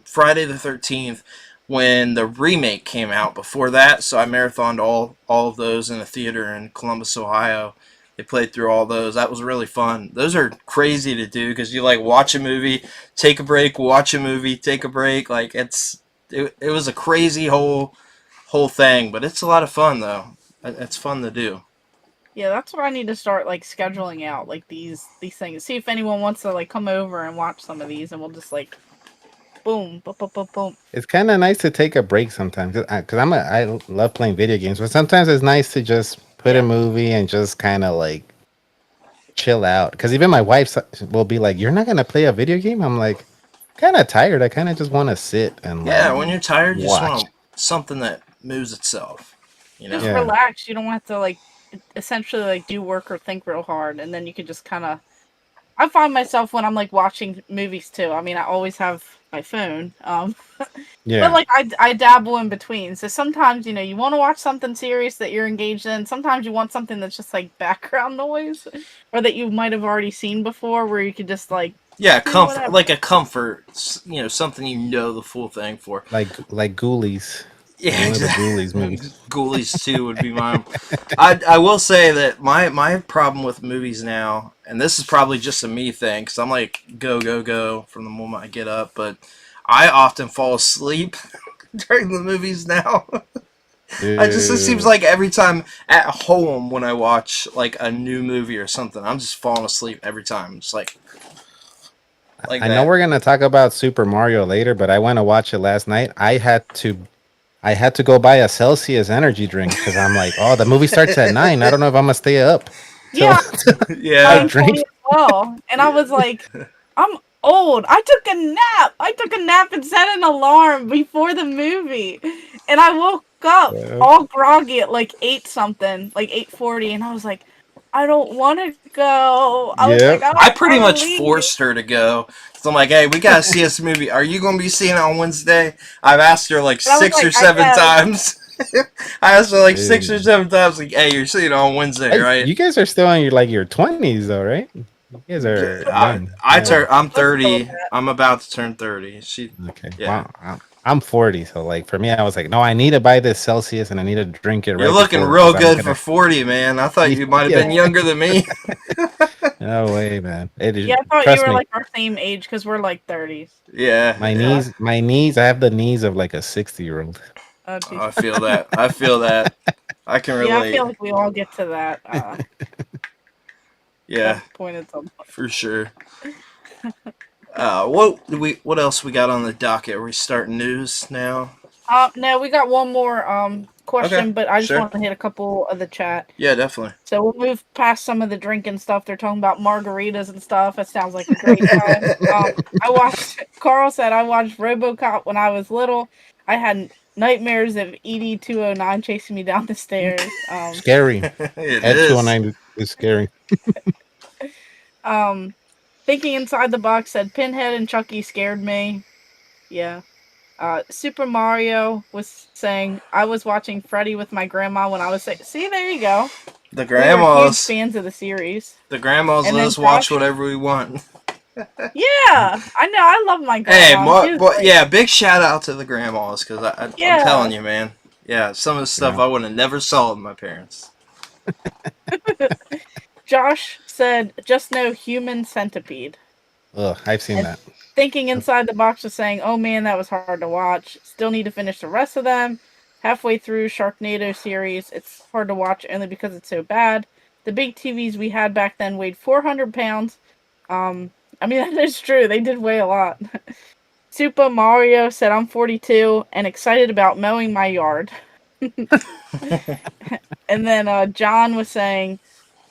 Friday the 13th when the remake came out. Before that, so I marathoned all of those in a theater in Columbus, Ohio. They played through all those. That was really fun. Those are crazy to do because you like watch a movie, take a break, watch a movie, take a break. Like it was a crazy whole thing, but it's a lot of fun though. It's fun to do. Yeah, that's what I need to start like scheduling out, like these things. See if anyone wants to like come over and watch some of these, and we'll just like boom, boom, boom, boom, boom. It's kind of nice to take a break sometimes because I love playing video games, but sometimes it's nice to just put a movie and just kind of like chill out. Because even my wife will be like, "You're not gonna play a video game?" I'm like, kind of tired. I kind of just want to sit and Yeah, like when you're tired, you just watch. want something that moves itself. Just Yeah. relax. You don't have to like essentially like do work or think real hard, and then you can just kind of. I find myself when I'm like watching movies too. I mean, I always have my phone, Yeah. but like I dabble in between. So sometimes you want to watch something serious that you're engaged in. Sometimes you want something that's just like background noise, or that you might have already seen before, where you could just like Yeah, do comfort, whatever. like a comfort, something the full thing for. like Ghoulies. Yeah, One of the exactly. Ghoulies movies. Ghoulies 2 would be mine. I will say that my problem with movies now, and this is probably just a me thing, because I'm like go go go from the moment I get up, but I often fall asleep during the movies now. It seems like every time at home when I watch like a new movie or something, I'm just falling asleep every time. Just like I know we're gonna talk about Super Mario later, but I went to watch it last night. I had to go buy a Celsius energy drink because I'm like, oh, the movie starts at 9. I don't know if I'm gonna stay up. Yeah, Yeah. drink as well. And I was like, I'm old. I took a nap. And set an alarm before the movie, and I woke up all groggy at like 8 something, like 8:40, and I was like, I don't want to go. I was like, I pretty much leave. forced her to go. So I'm like, hey, we gotta see this movie. Are you gonna be seeing it on Wednesday? I've asked her like 6 or 7 times. I asked her like 6 or 7 times, like, hey, you're seeing it on Wednesday, right? You guys are still in your 20s though, right? You guys are young. I'm 30. I'm about to turn 30. Okay. Yeah. Wow. I'm 40, so like for me, I was like, no, I need to buy this Celsius and I need to drink it. You're looking real good for 40, man. I thought you might have been younger than me. No way, man. Yeah, I thought you were like our same age because we're like 30s. Yeah. My knees. I have the knees of like a 60-year-old. Oh, I feel that. I can relate. Yeah, I feel like we all get to that. Yeah, point at some point. for sure. What else we got on the docket? Are we starting news now? No, we got one more question, Okay, but I just sure. want to hit a couple of the chat. Yeah, definitely. So we'll move past some of the drinking stuff. They're talking about margaritas and stuff. It sounds like a great time. Carl said I watched RoboCop when I was little. I had nightmares of ED 209 chasing me down the stairs. Scary. It Ed is. 209 is scary. Thinking Inside the Box said Pinhead and Chucky scared me. Yeah. Super Mario was saying I was watching Freddy with my grandma when I was 6. See, there you go. The We were grandmas. huge fans of the series. The grandmas And let then us watch Josh- whatever we want. Yeah, I know. I love my grandma. Hey, yeah, big shout out to the grandmas because I'm Yeah. telling you, man. Yeah, some of the stuff I would have never saw with my parents. Josh said, "Just no Human Centipede." Ugh, I've seen And that. Thinking Inside the Box was saying, "Oh man, that was hard to watch. Still need to finish the rest of them. Halfway through Sharknado series, it's hard to watch only because it's so bad. The big TVs we had back then weighed 400 pounds. I mean, that is true. They did weigh a lot." Super Mario said, "I'm 42 and excited about mowing my yard." And then John was saying,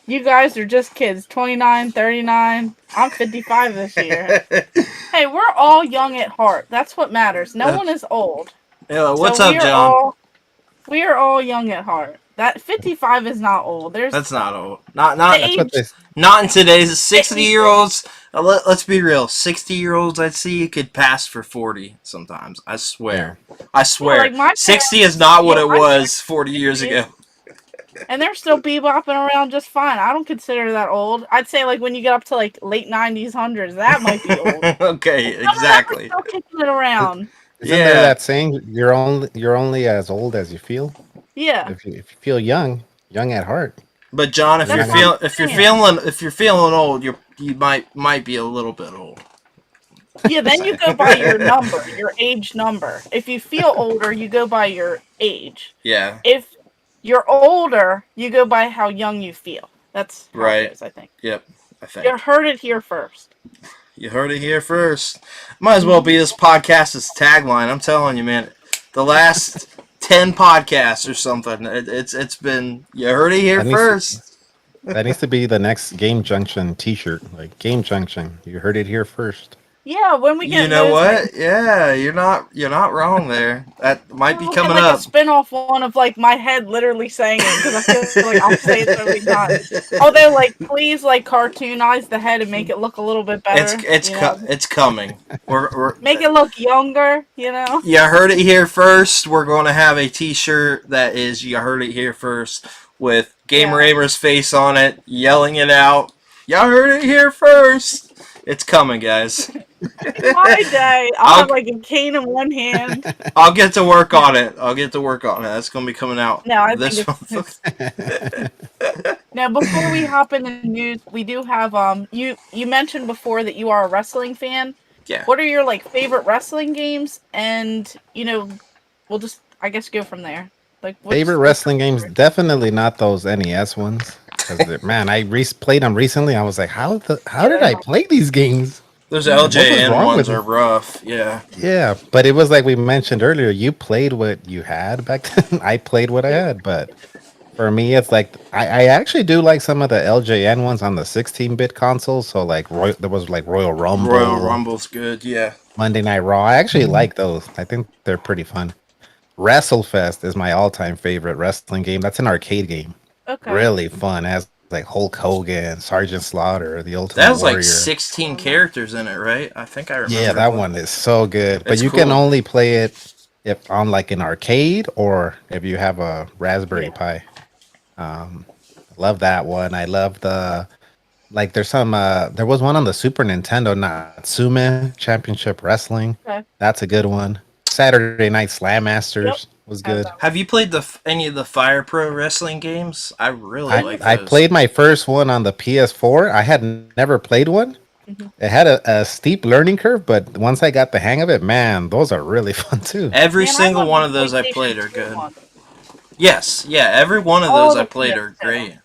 "You guys are just kids, 29, 39. I'm 55 this year." Hey, we're all young at heart. That's what matters. No one is old. Yeah, what's So up, John? We are all young at heart. That 55 is not old. There's That's not old. the That's what age. they. Not in today's 60-year-olds. Let's be real. 60-year-olds I'd see you could pass for 40 sometimes. I swear. I swear. like my 60 parents- is not what yeah, it my was 40 years ago. And they're still bebopping around just fine. I don't consider that old. I'd say like when you get up to like late 90s, hundreds, that might be old. Okay, Some of them are exactly. still kicking it around. Isn't there that saying? You're only as old as you feel. Yeah. If you feel young at heart. But John, if That's you're feeling old, you might be a little bit old. Yeah, then you go by your number, your age number. If you feel older, you go by your age. Yeah. If you're older, you go by how young you feel. That's how it goes, I think. Yep, I think. You heard it here first. You heard it here first. Might as well be this podcast's tagline. I'm telling you, man. The last 10 podcasts or something. It's been, you heard it here first. That needs to be the next Game Junction T-shirt. Like Game Junction, you heard it here first. Yeah, when we get You know what? Yeah, you're not wrong there. That might be coming like up. a spin-off one of like my head literally saying it because I feel like I'll say it so many times. Although, like, please, like, cartoonize the head and make it look a little bit better. It's coming. We're make it look younger. You know. You heard it here first. We're going to have a T-shirt that is "You heard it here first" with Gamer Amer's face on it, yelling it out. You heard it here first. It's coming, guys. My day. I'll have like a cane in one hand. I'll get to work on it. That's going to be coming out this month. Now, before we hop into the news, we do have you mentioned before that you are a wrestling fan. Yeah. What are your like favorite wrestling games? And we'll just I guess go from there. Like favorite wrestling games? Definitely not those NES ones. Because man, I played them recently. I was like, how did I play these games? Those LJN ones are rough. Yeah. Yeah, but it was like we mentioned earlier. You played what you had back then. I played what I had, but for me, it's like I actually do like some of the LJN ones on the 16-bit consoles. So like there was like Royal Rumble. Royal Rumble's good. Yeah. Monday Night Raw. I actually like those. I think they're pretty fun. WrestleFest is my all-time favorite wrestling game. That's an arcade game. Okay. Really fun. It has like Hulk Hogan, Sergeant Slaughter, the Ultimate That has Warrior. like 16 characters in it, right? I think I remember. Yeah, that one is so good. But you cool. can only play it if on like an arcade or if you have a Raspberry Pi. Love that one. I love the like. There's some. There was one on the Super Nintendo, Natsume Championship Wrestling. Okay. That's a good one. Saturday Night Slam Masters was good. Have you played any of the Fire Pro wrestling games? I really like those. I played my first one on the PS4. I had never played one. Mm-hmm. It had a steep learning curve, but once I got the hang of it, man, those are really fun too. Every single one of those I played are good. Yes, yeah, every one of those I played are great.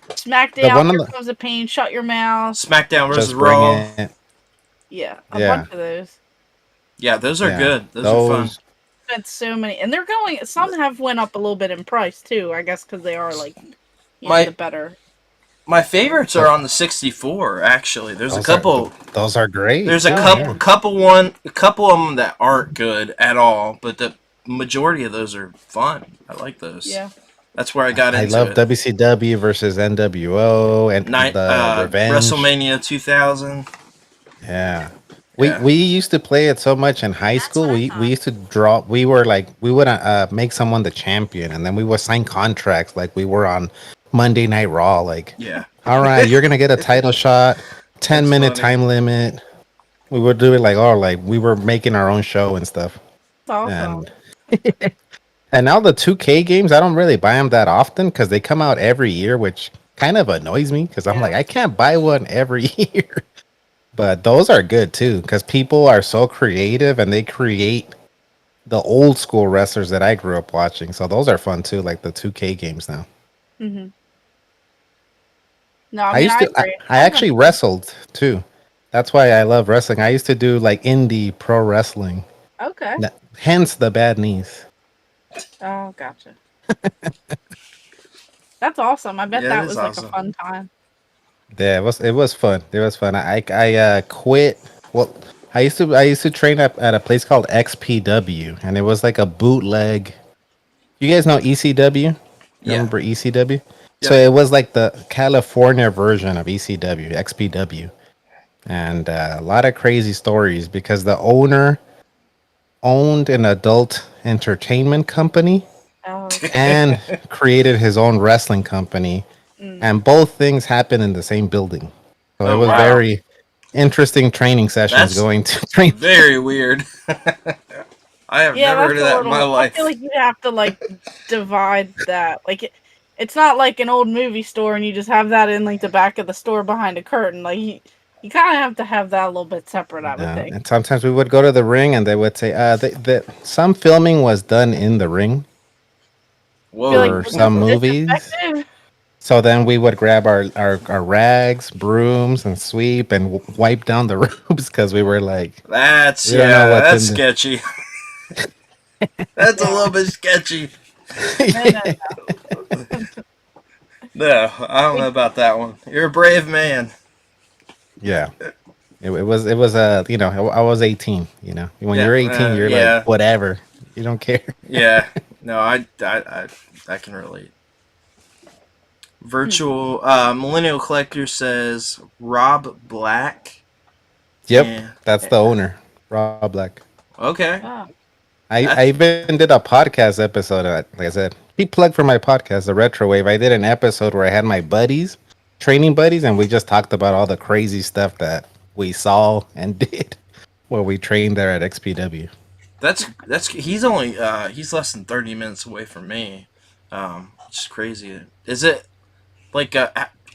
SmackDown, Here Comes the Pain, Shut Your Mouth. SmackDown versus Raw. Yeah, a bunch of those. Yeah, those are good. Those are fun. Spent so many, and they're going. Some have went up a little bit in price too. I guess because they are like the better. My favorites are on the 64. Actually, there's a couple. Those are great. There's a couple of them that aren't good at all, but the majority of those are fun. I like those. Yeah. That's where I got into it. I love WCW versus NWO and the Revenge. WrestleMania 2000. Yeah. We used to play it so much in high school. We used to draw. We would make someone the champion, and then we would sign contracts like we were on Monday Night Raw. Like, all right, you're gonna get a title shot, 10-minute time limit. We would do it like we were making our own show and stuff. Awesome. And now the 2K games, I don't really buy them that often because they come out every year, which kind of annoys me because I'm Yeah. like, I can't buy one every year. But those are good too because people are so creative and they create the old school wrestlers that I grew up watching. So those are fun too, like the 2K games now. Hmm. No, I I mean used I to, agree. I actually wrestled too. That's why I love wrestling. I used to do like indie pro wrestling. Okay. Hence the bad knees. Oh, gotcha. That's awesome. I bet Yeah, it that is was like a awesome. fun time. Yeah, it was fun. It was fun. I quit. Well, I used to train up at a place called XPW, and it was like a bootleg. You guys know ECW? You Yeah. remember ECW? So Yep. it was like the California version of ECW, XPW, and a lot of crazy stories because the owner owned an adult entertainment company Oh, okay. and created his own wrestling company, Mm. and both things happened in the same building. So it Oh was wow, very interesting training sessions that's going to train. very weird. I have Yeah, never heard that's of a that in my little. I feel life. like you have to like divide that. Like it's not like an old movie store and you just have that in like the back of the store behind a curtain. Like you kind of have to have that a little bit separate, I would think. And sometimes we would go to the ring, and they would say, some filming was done in the ring I feel like Whoa. for was it some movies. disinfected? So then we would grab our rags, brooms, and sweep and wipe down the ropes because we were like, That's we don't know yeah, what's that's in the. sketchy. That's a Yeah. little bit sketchy. No, no, No, I don't know no. about that one. You're a brave man. Yeah. I was 18, when Yeah, you're 18, you're like, yeah, whatever. You don't care. yeah. No, I can relate. Hmm. Virtual Millennial Collector says Rob Black. Yep. And That's the owner, Rob Black. okay, Oh, I that's even did a podcast episode. Like I said, he plugged for my podcast, the Retro Wave. I did an episode where I had my buddies, training buddies, and we just talked about all the crazy stuff that we saw and did while we trained there at XPW. that's he's only he's less than 30 minutes away from me. Which is crazy. Is it like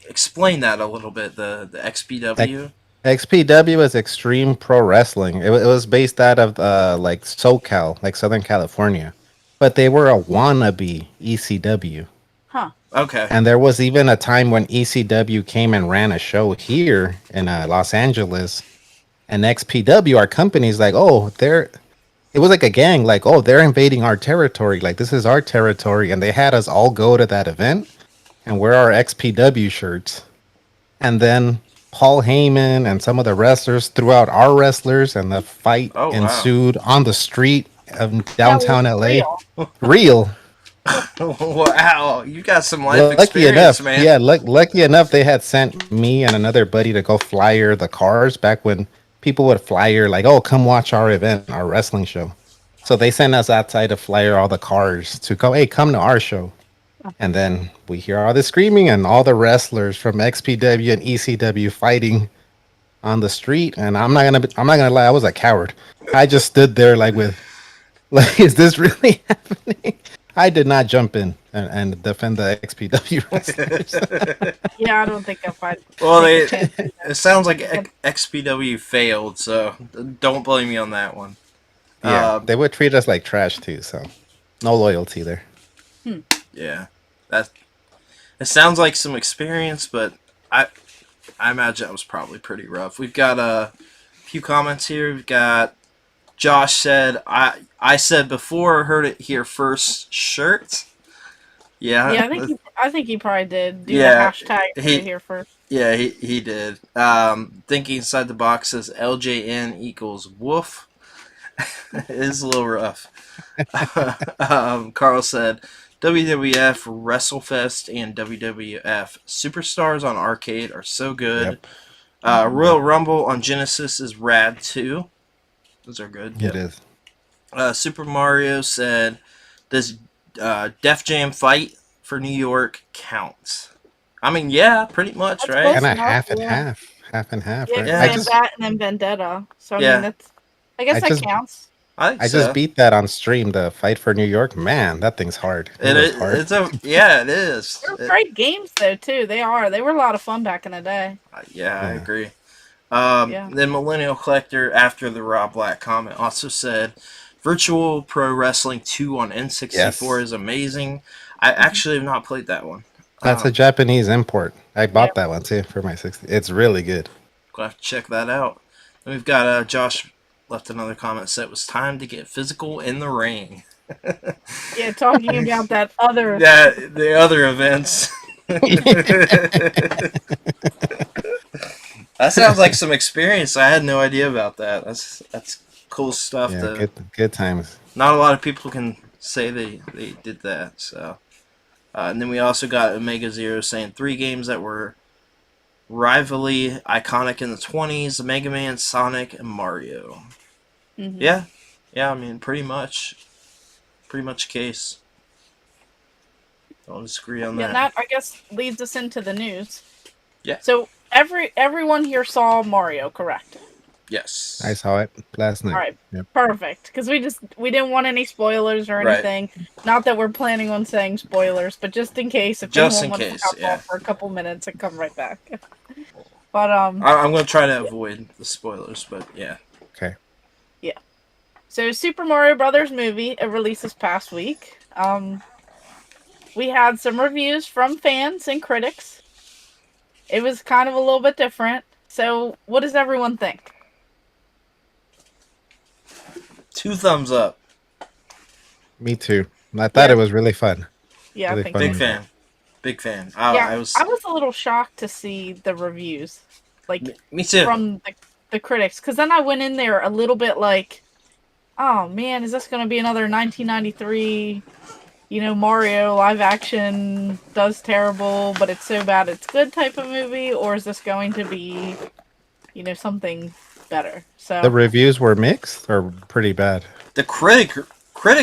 explain that a little bit? The XPW. XPW is Extreme Pro Wrestling. It was based out of like SoCal, like Southern California, but they were a wannabe ECW. huh. Okay. And there was even a time when ECW came and ran a show here in Los Angeles, and XPW, our company's like, oh, they're. It was like a gang, like, oh, they're invading our territory. Like, this is our territory. And they had us all go to that event and wear our XPW shirts. And then Paul Heyman and some of the wrestlers threw out our wrestlers, and the fight Oh wow. ensued on the street of That was downtown LA. real. Real. Wow, you got some life Lucky experience, enough, man. yeah, lucky enough, they had sent me and another buddy to go flyer the cars back when people would flyer, like, oh, come watch our event, our wrestling show. So they sent us outside to flyer all the cars to go, hey, come to our show. And then we hear all the screaming and all the wrestlers from XPW and ECW fighting on the street. And I'm not gonna lie, I was a coward. I just stood there like like, is this really happening? I did not jump in and defend the XPW wrestlers. Yeah, I don't think if I'd Well, take a they chance. it sounds like XPW failed, so don't blame me on that one. Yeah, Uh, they would treat us like trash too. So no loyalty there. yeah, that it sounds like some experience, but I I imagine that was probably pretty rough. We've got a few comments here. We've got Josh said I said before, heard it here first. Shirt. Yeah, Yeah, I think he probably did do yeah. the hashtag right He here first. yeah he did. Thinking inside the box says LJN equals woof. It is a little rough. Carl said WWF WrestleFest and WWF Superstars on arcade are so good. Yep, Royal Rumble on Genesis is rad too. Those are good. it Yep. is. Super Mario said, "Does Def Jam fight for New York count?" I mean, yeah, pretty much, That's right? close Kind of enough, half and yeah. half, half and half, Yeah, right? because Yeah. they have that and then Vendetta. So I Yeah. mean, that's. I guess I that just counts. I think I just so. beat that on stream. The Fight for New York. Man, that thing's hard. It was hard. Yeah, it is. They're great games though too. They are. They were a lot of fun back in the day. Yeah, I Yeah. agree. Yeah. Then Millennial Collector, after the Rob Black comment, also said, "Virtual Pro Wrestling 2 on N64 Yes. is amazing." I actually have not played that one. That's a Japanese import. I Yeah. bought that one too for my 60. It's really good. Gonna have to check that out. Then we've got Josh left another comment said it was time to get physical in the ring. Yeah, talking about that other. Yeah, the other events. That sounds like some experience. I had no idea about that. That's cool stuff. Yeah, good times. Not a lot of people can say they did that. So, and then we also got Omega Zero saying 3 games that were rivally iconic in the 20s: Mega Man, Sonic, and Mario. Mm-hmm. Yeah. I mean, pretty much a case. Don't disagree on that. And that I guess leads us into the news. Yeah. So everyone here saw Mario, correct? Yes. I saw it last night. All right. Yep. Perfect. Because we didn't want any spoilers or anything. Right. Not that we're planning on saying spoilers, but just in case if anyone wants to hop off for a couple minutes and come right back. But I'm gonna try to avoid the spoilers, but yeah. Okay. Yeah. So Super Mario Brothers movie, it released this past week. We had some reviews from fans and critics. It was kind of a little bit different. So what does everyone think? 2 thumbs up. Me too. I thought it was really fun. Yeah, really I think fun. Big fan. I was a little shocked to see the reviews, like me too, from the critics, because then I went in there a little bit like, oh man, is this going to be another 1993, Mario live action does terrible, but it's so bad it's good type of movie, or is this going to be, something better? So the reviews were mixed or pretty bad. The critic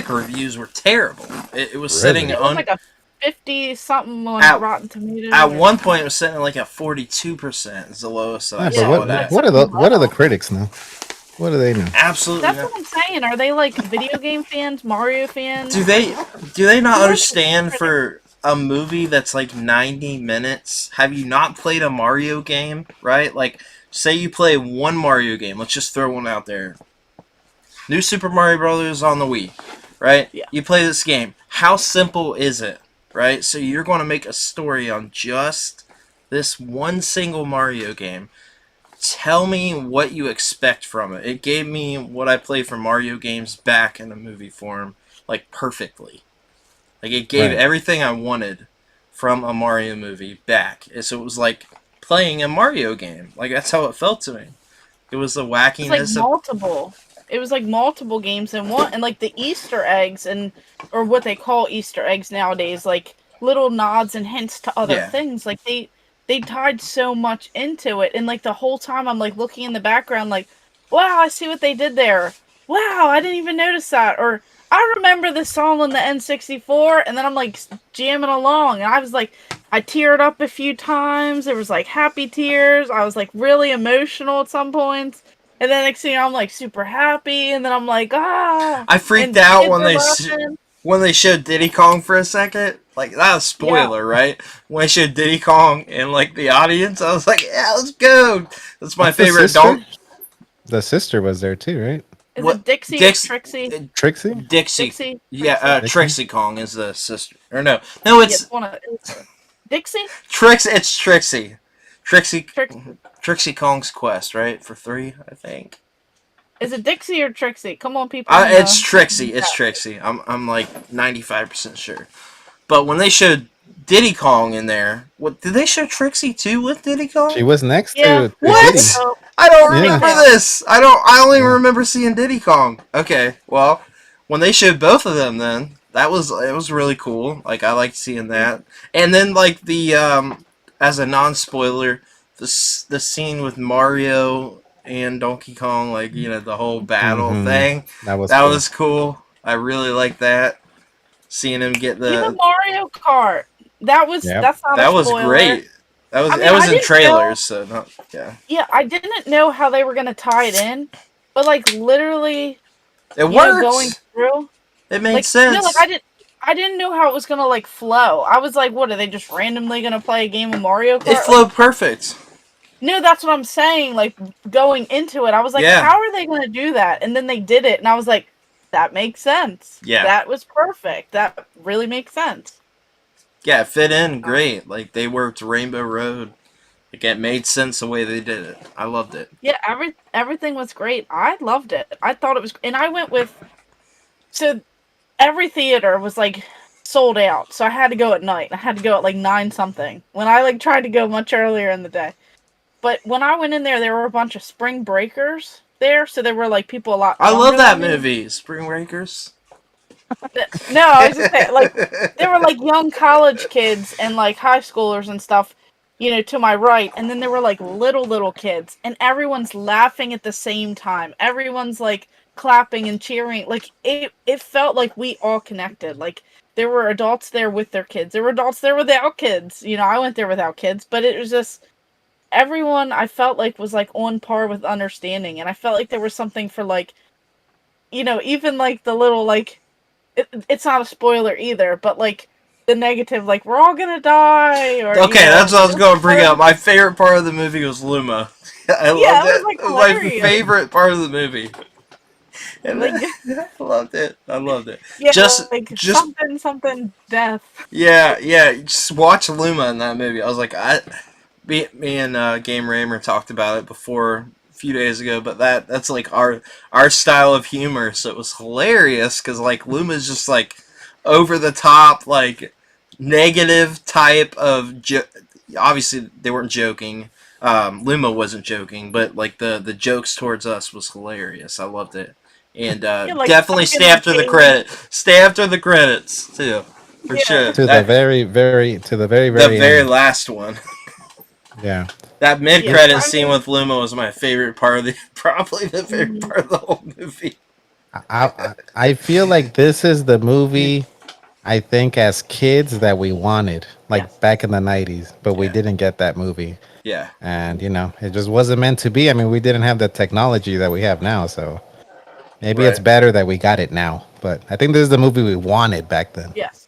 reviews were terrible. It was sitting on like a 50-something on Rotten Tomatoes. At one point, it was sitting at like a 42% is the lowest that I saw it at. What are the critics know? What do they know? Absolutely. That's what I'm saying. Are they like video game fans, Mario fans? Do they not understand for a movie that's like 90 minutes? Have you not played a Mario game, right? Like, say you play one Mario game. Let's just throw one out there. New Super Mario Brothers on the Wii, right? Yeah. You play this game. How simple is it, right? So you're going to make a story on just this one single Mario game. Tell me what you expect from it. It gave me what I play for Mario games back in a movie form, like, perfectly. Like, it gave everything I wanted from a Mario movie back. So it was like playing a Mario game. Like, that's how it felt to me. It was the wackiness It was like multiple games in one, and like the Easter eggs or what they call Easter eggs nowadays, like little nods and hints to other things. Like they tied so much into it, and like the whole time I'm like looking in the background, like, wow, I see what they did there. Wow, I didn't even notice that. Or I remember this song on the N64, and then I'm like jamming along, and I was like, I teared up a few times. There was like happy tears. I was like really emotional at some points. And then next thing I'm like super happy, and then I'm like, ah. I freaked out when they showed Diddy Kong for a second. Like, that was a spoiler, right? When they showed Diddy Kong in like the audience, I was like, yeah, let's go. That's my favorite. The sister was there too, right? Is it Dixie or Trixie? Trixie? Dixie. Yeah, Trixie Kong is the sister. Or no, it's Dixie. It's Trixie. Trixie Kong's Quest, right? For 3, I think. Is it Dixie or Trixie? Come on, people. It's Trixie. It's Trixie. I'm like 95% sure. But when they showed Diddy Kong in there, what did they show Trixie too with Diddy Kong? She was next to what? Diddy. I don't remember this. I only remember seeing Diddy Kong. Okay, well, when they showed both of them, then it was really cool. Like, I liked seeing that. And then like the as a non-spoiler, the scene with Mario and Donkey Kong, like, the whole battle thing. That was cool. I really liked that. Seeing him get the Mario Kart. That's not a spoiler. That was great. That was in trailers, so not. Yeah, I didn't know how they were gonna tie it in, but like literally, It going worked. through. It made Like, no, like sense. I didn't know how it was gonna like flow. I was like, what are they just randomly gonna play a game of Mario It Kart? Like, flowed perfect. no, that's what I'm saying. Like going into it, I was like, Yeah. how are they gonna do that? And then they did it, and I was like, that makes sense. Yeah. That was perfect. That really makes sense. Yeah, it fit in great. Like they worked Rainbow Road. Like it made sense the way they did it. I loved it. Yeah, everything was great. I loved it. I thought it was, and I went with so every theater was like sold out, so I had to go at night. I had to go at like 9 something when I like tried to go much earlier in the day. But when I went in there were a bunch of spring breakers there, so there were like people a lot I love younger that than me. movie, Spring Breakers. No, I was just saying, like, there were like young college kids and like high schoolers and stuff, to my right, and then there were like little kids, and everyone's laughing at the same time. Everyone's like clapping and cheering. Like it felt like we all connected. Like there were adults there with their kids. There were adults there without kids. I went there without kids, but it was just everyone I felt like was like on par with understanding, and I felt like there was something for like, even like the little like it's not a spoiler either, but like the negative, like we're all gonna die, or Okay, that's what I was going to bring up. My favorite part of the movie was Luma. I yeah, loved it was it. like It was my hilarious. favorite part of the movie. And Like I loved it. I loved it. yeah, Just, like just something death. yeah. Just watch Luma in that movie. I was like, me and Game Raymer talked about it before a few days ago, but that's like our style of humor. So it was hilarious because like Luma's just like over the top, like negative type of. Obviously, they weren't joking. Luma wasn't joking, but like the jokes towards us was hilarious. I loved it, and Yeah, like definitely stuck in stay the after the cave. credit. Stay after the credits too, for Yeah, sure. That To the very, the very very end. last one. Yeah. That mid yeah. credit I scene mean, with Luma was my favorite part of the probably the favorite mhm, part of the whole movie. I feel like this is the movie I think as kids that we wanted, like yes, back in the 90s, but we Yeah, didn't get that movie. yeah, And, it just wasn't meant to be. I mean, we didn't have the technology that we have now. So maybe it's right. better that we got it now. But I think this is the movie we wanted back then. yes.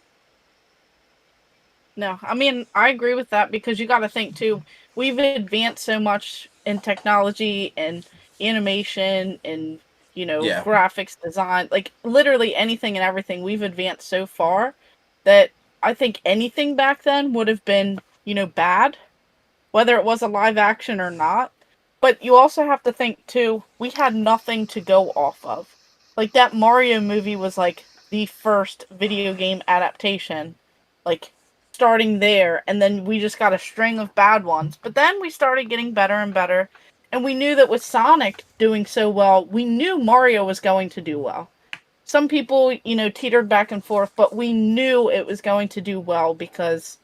No, I mean I agree with that because you got to think too. We've advanced so much in technology and animation and Yeah, graphics design, like literally anything and everything. We've advanced so far that I think anything back then would have been bad, whether it was a live action or not. But you also have to think too, we had nothing to go off of. Like that Mario movie was like the first video game adaptation. Like starting there, and then we just got a string of bad ones. But then we started getting better and better. And we knew that with Sonic doing so well, we knew Mario was going to do well. Some people, teetered back and forth, but we knew it was going to do well because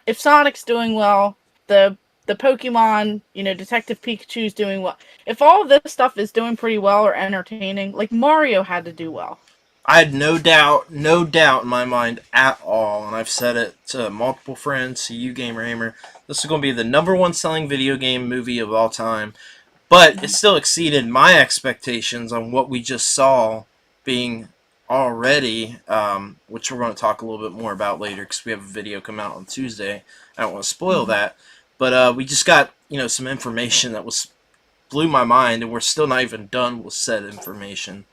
if Sonic's doing well, the Pokemon, Detective Pikachu's doing well. If all of this stuff is doing pretty well or entertaining, like Mario had to do well. I had no doubt in my mind at all, and I've said it to multiple friends, to you, Game Raymer. This is going to be the number one selling video game movie of all time. But it still exceeded my expectations on what we just saw being already, which we're going to talk a little bit more about later because we have a video come out on Tuesday. I don't want to spoil that, but we just got some information that was blew my mind, and we're still not even done with said information.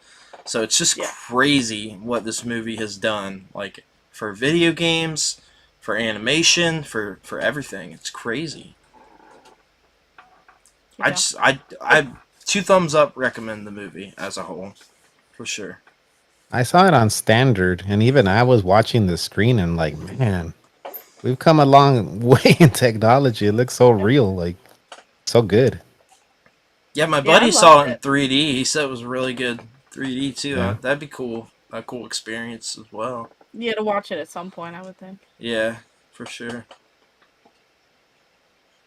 So it's just Yeah. crazy what this movie has done, like for video games, for animation, for everything. It's crazy. I Yeah. just I two thumbs up recommend the movie as a whole for sure. I saw it on standard, and even I was watching the screen and like, man, we've come a long way in technology. It looks so real, like so good. Yeah, my Yeah, I buddy loved saw it in it. 3D. He said it was really good 3D too. Yeah. That'd be cool. A cool experience as well. You had to watch it at some point, I would think. Yeah, for sure.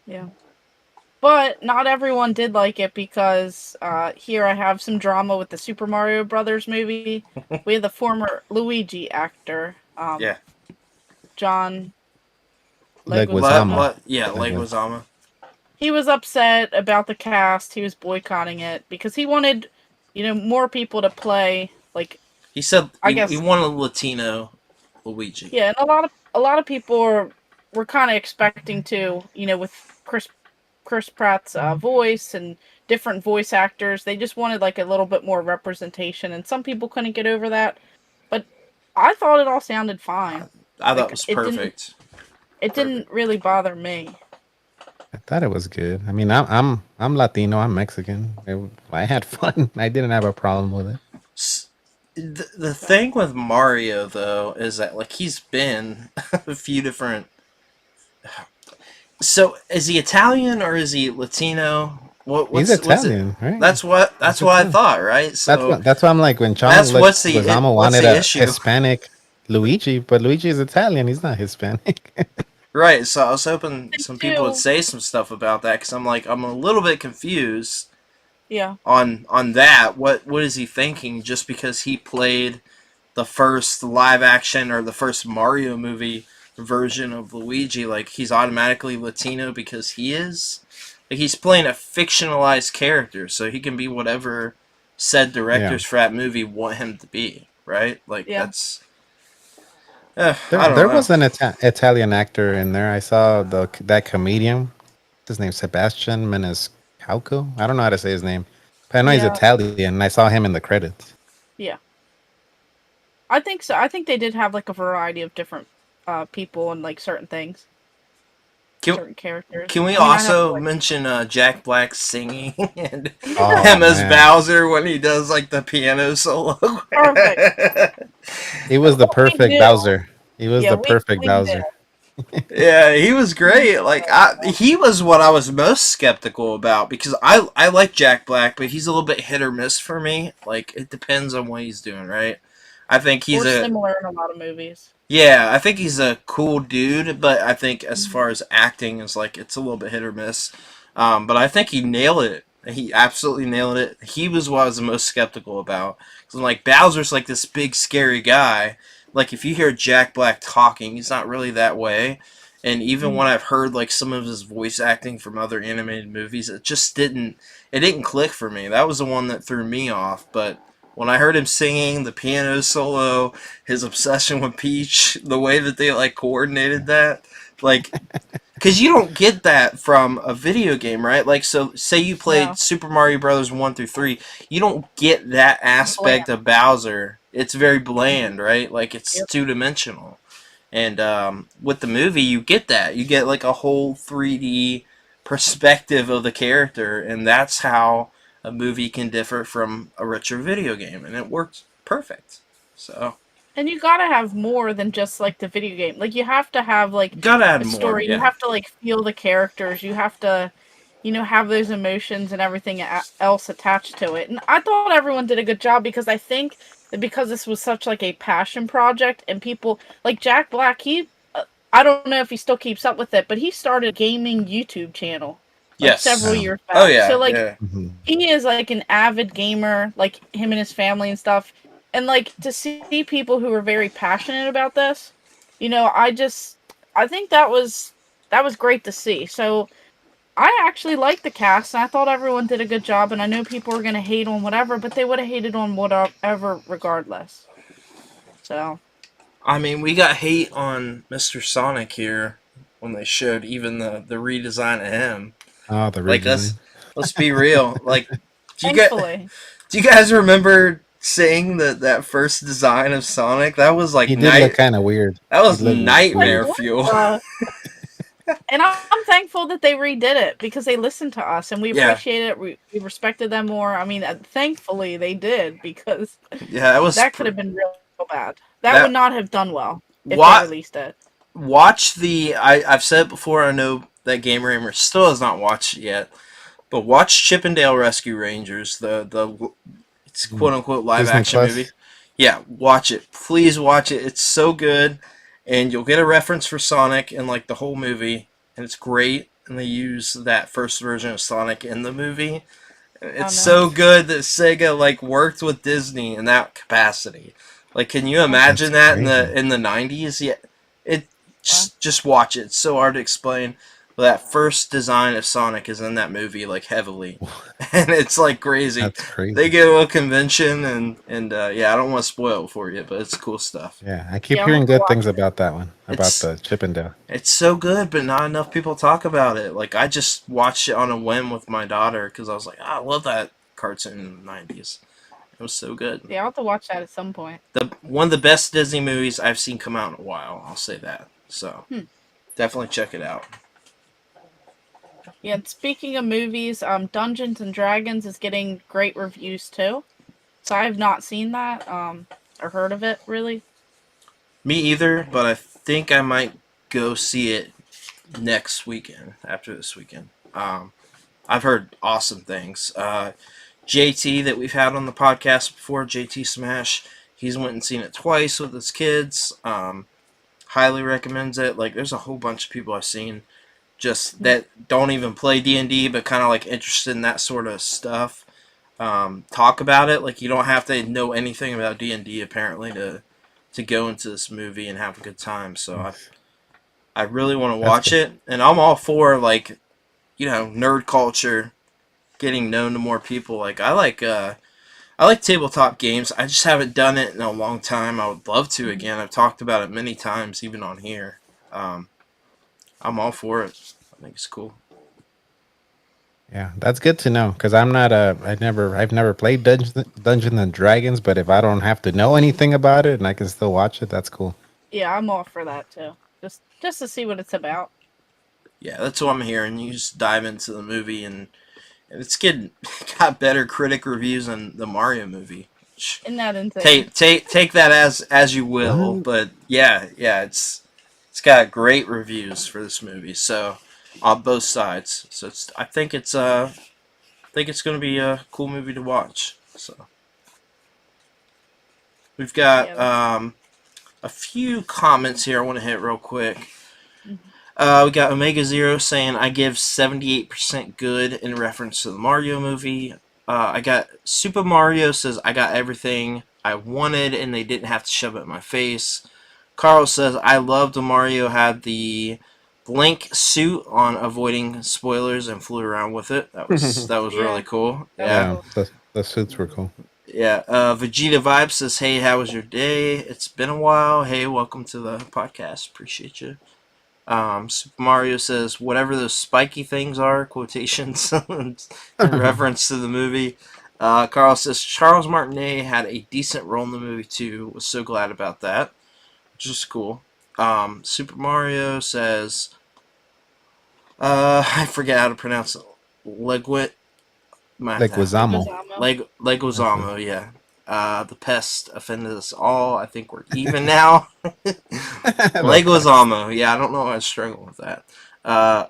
Yeah. But not everyone did like it because here I have some drama with the Super Mario Brothers movie. We had the former Luigi actor, Yeah. John Leguizamo. Leguizamo. Yeah, Legu- Leguizamo. He was upset about the cast. He was boycotting it because he wanted more people to play. Like He said I he guess, wanted a Latino Luigi. yeah, and a lot of people were kind of expecting to, with Chris Pratt's voice and different voice actors, they just wanted like a little bit more representation, and some people couldn't get over that. But I thought it all sounded fine. I thought it Like was it didn't perfect. it didn't really bother me. I thought it was good. I mean, I'm Latino. I'm Mexican. I had fun. I didn't have a problem with it. The thing with Mario though is that like he's been a few different. So is he Italian or is he Latino? He's What's it? Italian, right? That's He's what I Italian. thought, right? So That's why I'm like when that's Leguizamo what's wanted the a issue, Hispanic Luigi, but Luigi is Italian. He's not Hispanic. right? So I was hoping Thing some people would too, say some stuff about that because I'm a little bit confused yeah, on that. What is he thinking? Just because he played the first live action or the first Mario movie version of Luigi, like he's automatically Latino because he is. Like he's playing a fictionalized character, so he can be whatever said Yeah. directors for that movie want him to be, right? Like yeah, that's There I don't there know. was an Italian actor in there. I saw that comedian. His name's Sebastian Maniscalco. I don't know how to say his name, but I know he's yeah, Italian. And I saw him in the credits. yeah. I think so. I think they did have like a variety of different people and like certain things, Can, certain characters. can we I mean, I know also like mention Jack Black singing and Oh him as man, Bowser when he does like the piano solo? perfect. he was the We perfect knew. Bowser. He was Yeah, the we perfect we knew. Bowser. Yeah, he was We great. Like he was what I was most skeptical about because I like Jack Black, but he's a little bit hit or miss for me. Like it depends on what he's doing, right? I think he's Or a similar in a lot of movies. yeah, I think he's a cool dude, but I think as Mhm. far as acting is like it's a little bit hit or miss. But I think he nailed it. He absolutely nailed it. He was what I was the most skeptical about. Cause like Bowser's like this big scary guy. Like if you hear Jack Black talking, he's not really that way. And even Mhm. when I've heard like some of his voice acting from other animated movies, it didn't click for me. That was the one that threw me off. But when I heard him singing the piano solo, his obsession with Peach, the way that they like coordinated that, like, because you don't get that from a video game, right? Like, so say you played No, Super Mario Brothers 1 through 3, you don't get that bland. aspect of Bowser. It's very bland, right? Like it's Yep. 2 dimensional. And with the movie, you get that. You get like a whole 3D perspective of the character, and that's how a movie can differ from a retro video game, and it works perfect. So And you gotta have more than just like the video game. Like you have to have like gotta add a more, story. You yeah. have to like feel the characters. You have to, have those emotions and everything else attached to it. And I thought everyone did a good job because I think that because this was such like a passion project and people like Jack Black, I don't know if he still keeps up with it, but he started a gaming YouTube channel like several Yes. Um, years Oh back. So yeah, like yeah. mhm. he is like an avid gamer, like him and his family and stuff. And like to see people who are very passionate about this, I think that was great to see. So I actually liked the cast and I thought everyone did a good job and I know people were gonna hate on whatever, but they would have hated on whatever regardless. So I mean, we got hate on Mr. Sonic here when they showed even the redesign of him. Oh, the Like redesign. let's be real. Like, do you get thankfully. do you guys remember seeing that first design of Sonic? That was like He did look kind of weird. that He was looked Like nightmare weird. what fuel. and I'm thankful that they redid it because they listened to us and we Yeah, appreciate it. We respected them more. I mean, thankfully they did because yeah, that was that could have been real bad. That would that. not have done well if they What released it. watch the I've said it before. I know that Gamer Gamer still has not watched it yet, but watch Chippendale Rescue Rangers, the it's quote Mm. unquote live Disney action movie. Plus. Yeah, watch it. Please watch it. It's so good, and you'll get a reference for Sonic in like the whole movie, and it's great. And they use that first version of Sonic in the movie. Oh It's no. so good that Sega like worked with Disney in that capacity. Like, can you Oh, That's imagine that crazy. in the '90s? Yeah, it wow. just watch it. It's so hard to explain. that first design of Sonic is in that movie like heavily, and it's like crazy. That's crazy. They go to a convention and yeah, I don't want to spoil it for you, but it's cool stuff. Yeah, I keep Yeah, I'll hearing have to good watch things it. about that one, about It's the Chippendale. it's so good, but not enough people talk about it. Like I just watched it on a whim with my daughter because I was like, I love that cartoon in the '90s. It was so good. Yeah, I'll have to watch that at some point. One of the best Disney movies I've seen come out in a while. I'll say that. So definitely check it out. Yeah, and speaking of movies, Dungeons and Dragons is getting great reviews too. So I have not seen that, or heard of it really. Me either, but I think I might go see it next weekend, after this weekend. I've heard awesome things. JT that we've had on the podcast before, JT Smash, he's went and seen it twice with his kids. Highly recommends it. Like, there's a whole bunch of people I've seen just that don't even play D&D, but kind of like interested in that sort of stuff. Talk about it. Like, you don't have to know anything about D&D apparently to go into this movie and have a good time. So I really want to watch it, and I'm all for like, nerd culture, getting known to more people. Like I like tabletop games. I just haven't done it in a long time. I would love to again. I've talked about it many times, even on here. I'm all for it. I think it's cool. Yeah, that's good to know because I'm not I've never played Dungeons and Dragons, but if I don't have to know anything about it and I can still watch it, that's cool. Yeah, I'm all for that too. Just to see what it's about. Yeah, that's what I'm hearing. You just dive into the movie, and it's got better critic reviews than the Mario movie. Isn't that insane? Take that as you will, What? but yeah, it's got great reviews for this movie. So on both sides. So I think it's going to be a cool movie to watch. So we've got a few comments here I want to hit real quick. We got Omega Zero saying, I give 78% good in reference to the Mario movie. I got Super Mario says, I got everything I wanted and they didn't have to shove it in my face. Carl says, I loved when Mario had the blank suit on avoiding spoilers and flew around with it. That was really cool. Yeah, the suits were cool. Yeah. Vegeta Vibe says, hey, how was your day? It's been a while. Hey, welcome to the podcast. Appreciate you. Super Mario says, whatever those spiky things are, quotations, in reference to the movie. Carl says, Charles Martinet had a decent role in the movie too. Was so glad about that. Which is cool. Super Mario says, I forget how to pronounce it. Leguizamo. Leguizamo, yeah. The pest offended us all. I think we're even now. Leguizamo. Yeah, I don't know why I was struggling with that.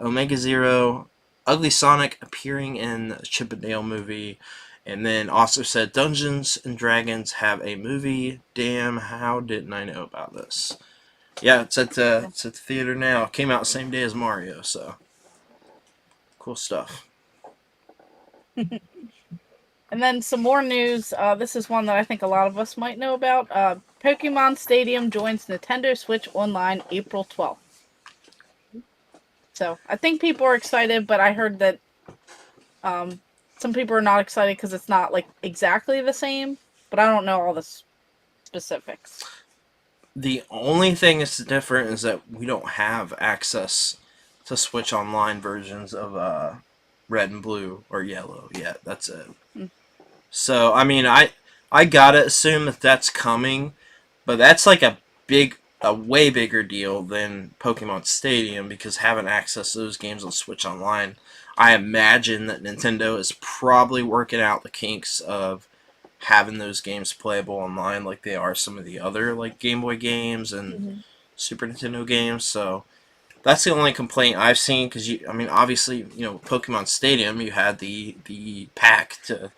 Omega Zero, Ugly Sonic appearing in the Chippendale movie. And then also said, Dungeons and Dragons have a movie. Damn, how didn't I know about this? Yeah, it's at the theater now. It came out the same day as Mario, so cool stuff. And then some more news. This is one that I think a lot of us might know about. Pokemon Stadium joins Nintendo Switch Online April 12th. So I think people are excited, but I heard that some people are not excited because it's not like exactly the same. But I don't know all the specifics. The only thing that's different is that we don't have access to Switch Online versions of Red and Blue or Yellow yet. That's it. So, I mean, I gotta assume that that's coming, but that's like a way bigger deal than Pokemon Stadium because having access to those games on Switch Online, I imagine that Nintendo is probably working out the kinks of having those games playable online like they are some of the other like Game Boy games and Super Nintendo games. So that's the only complaint I've seen because obviously Pokemon Stadium you had the pack to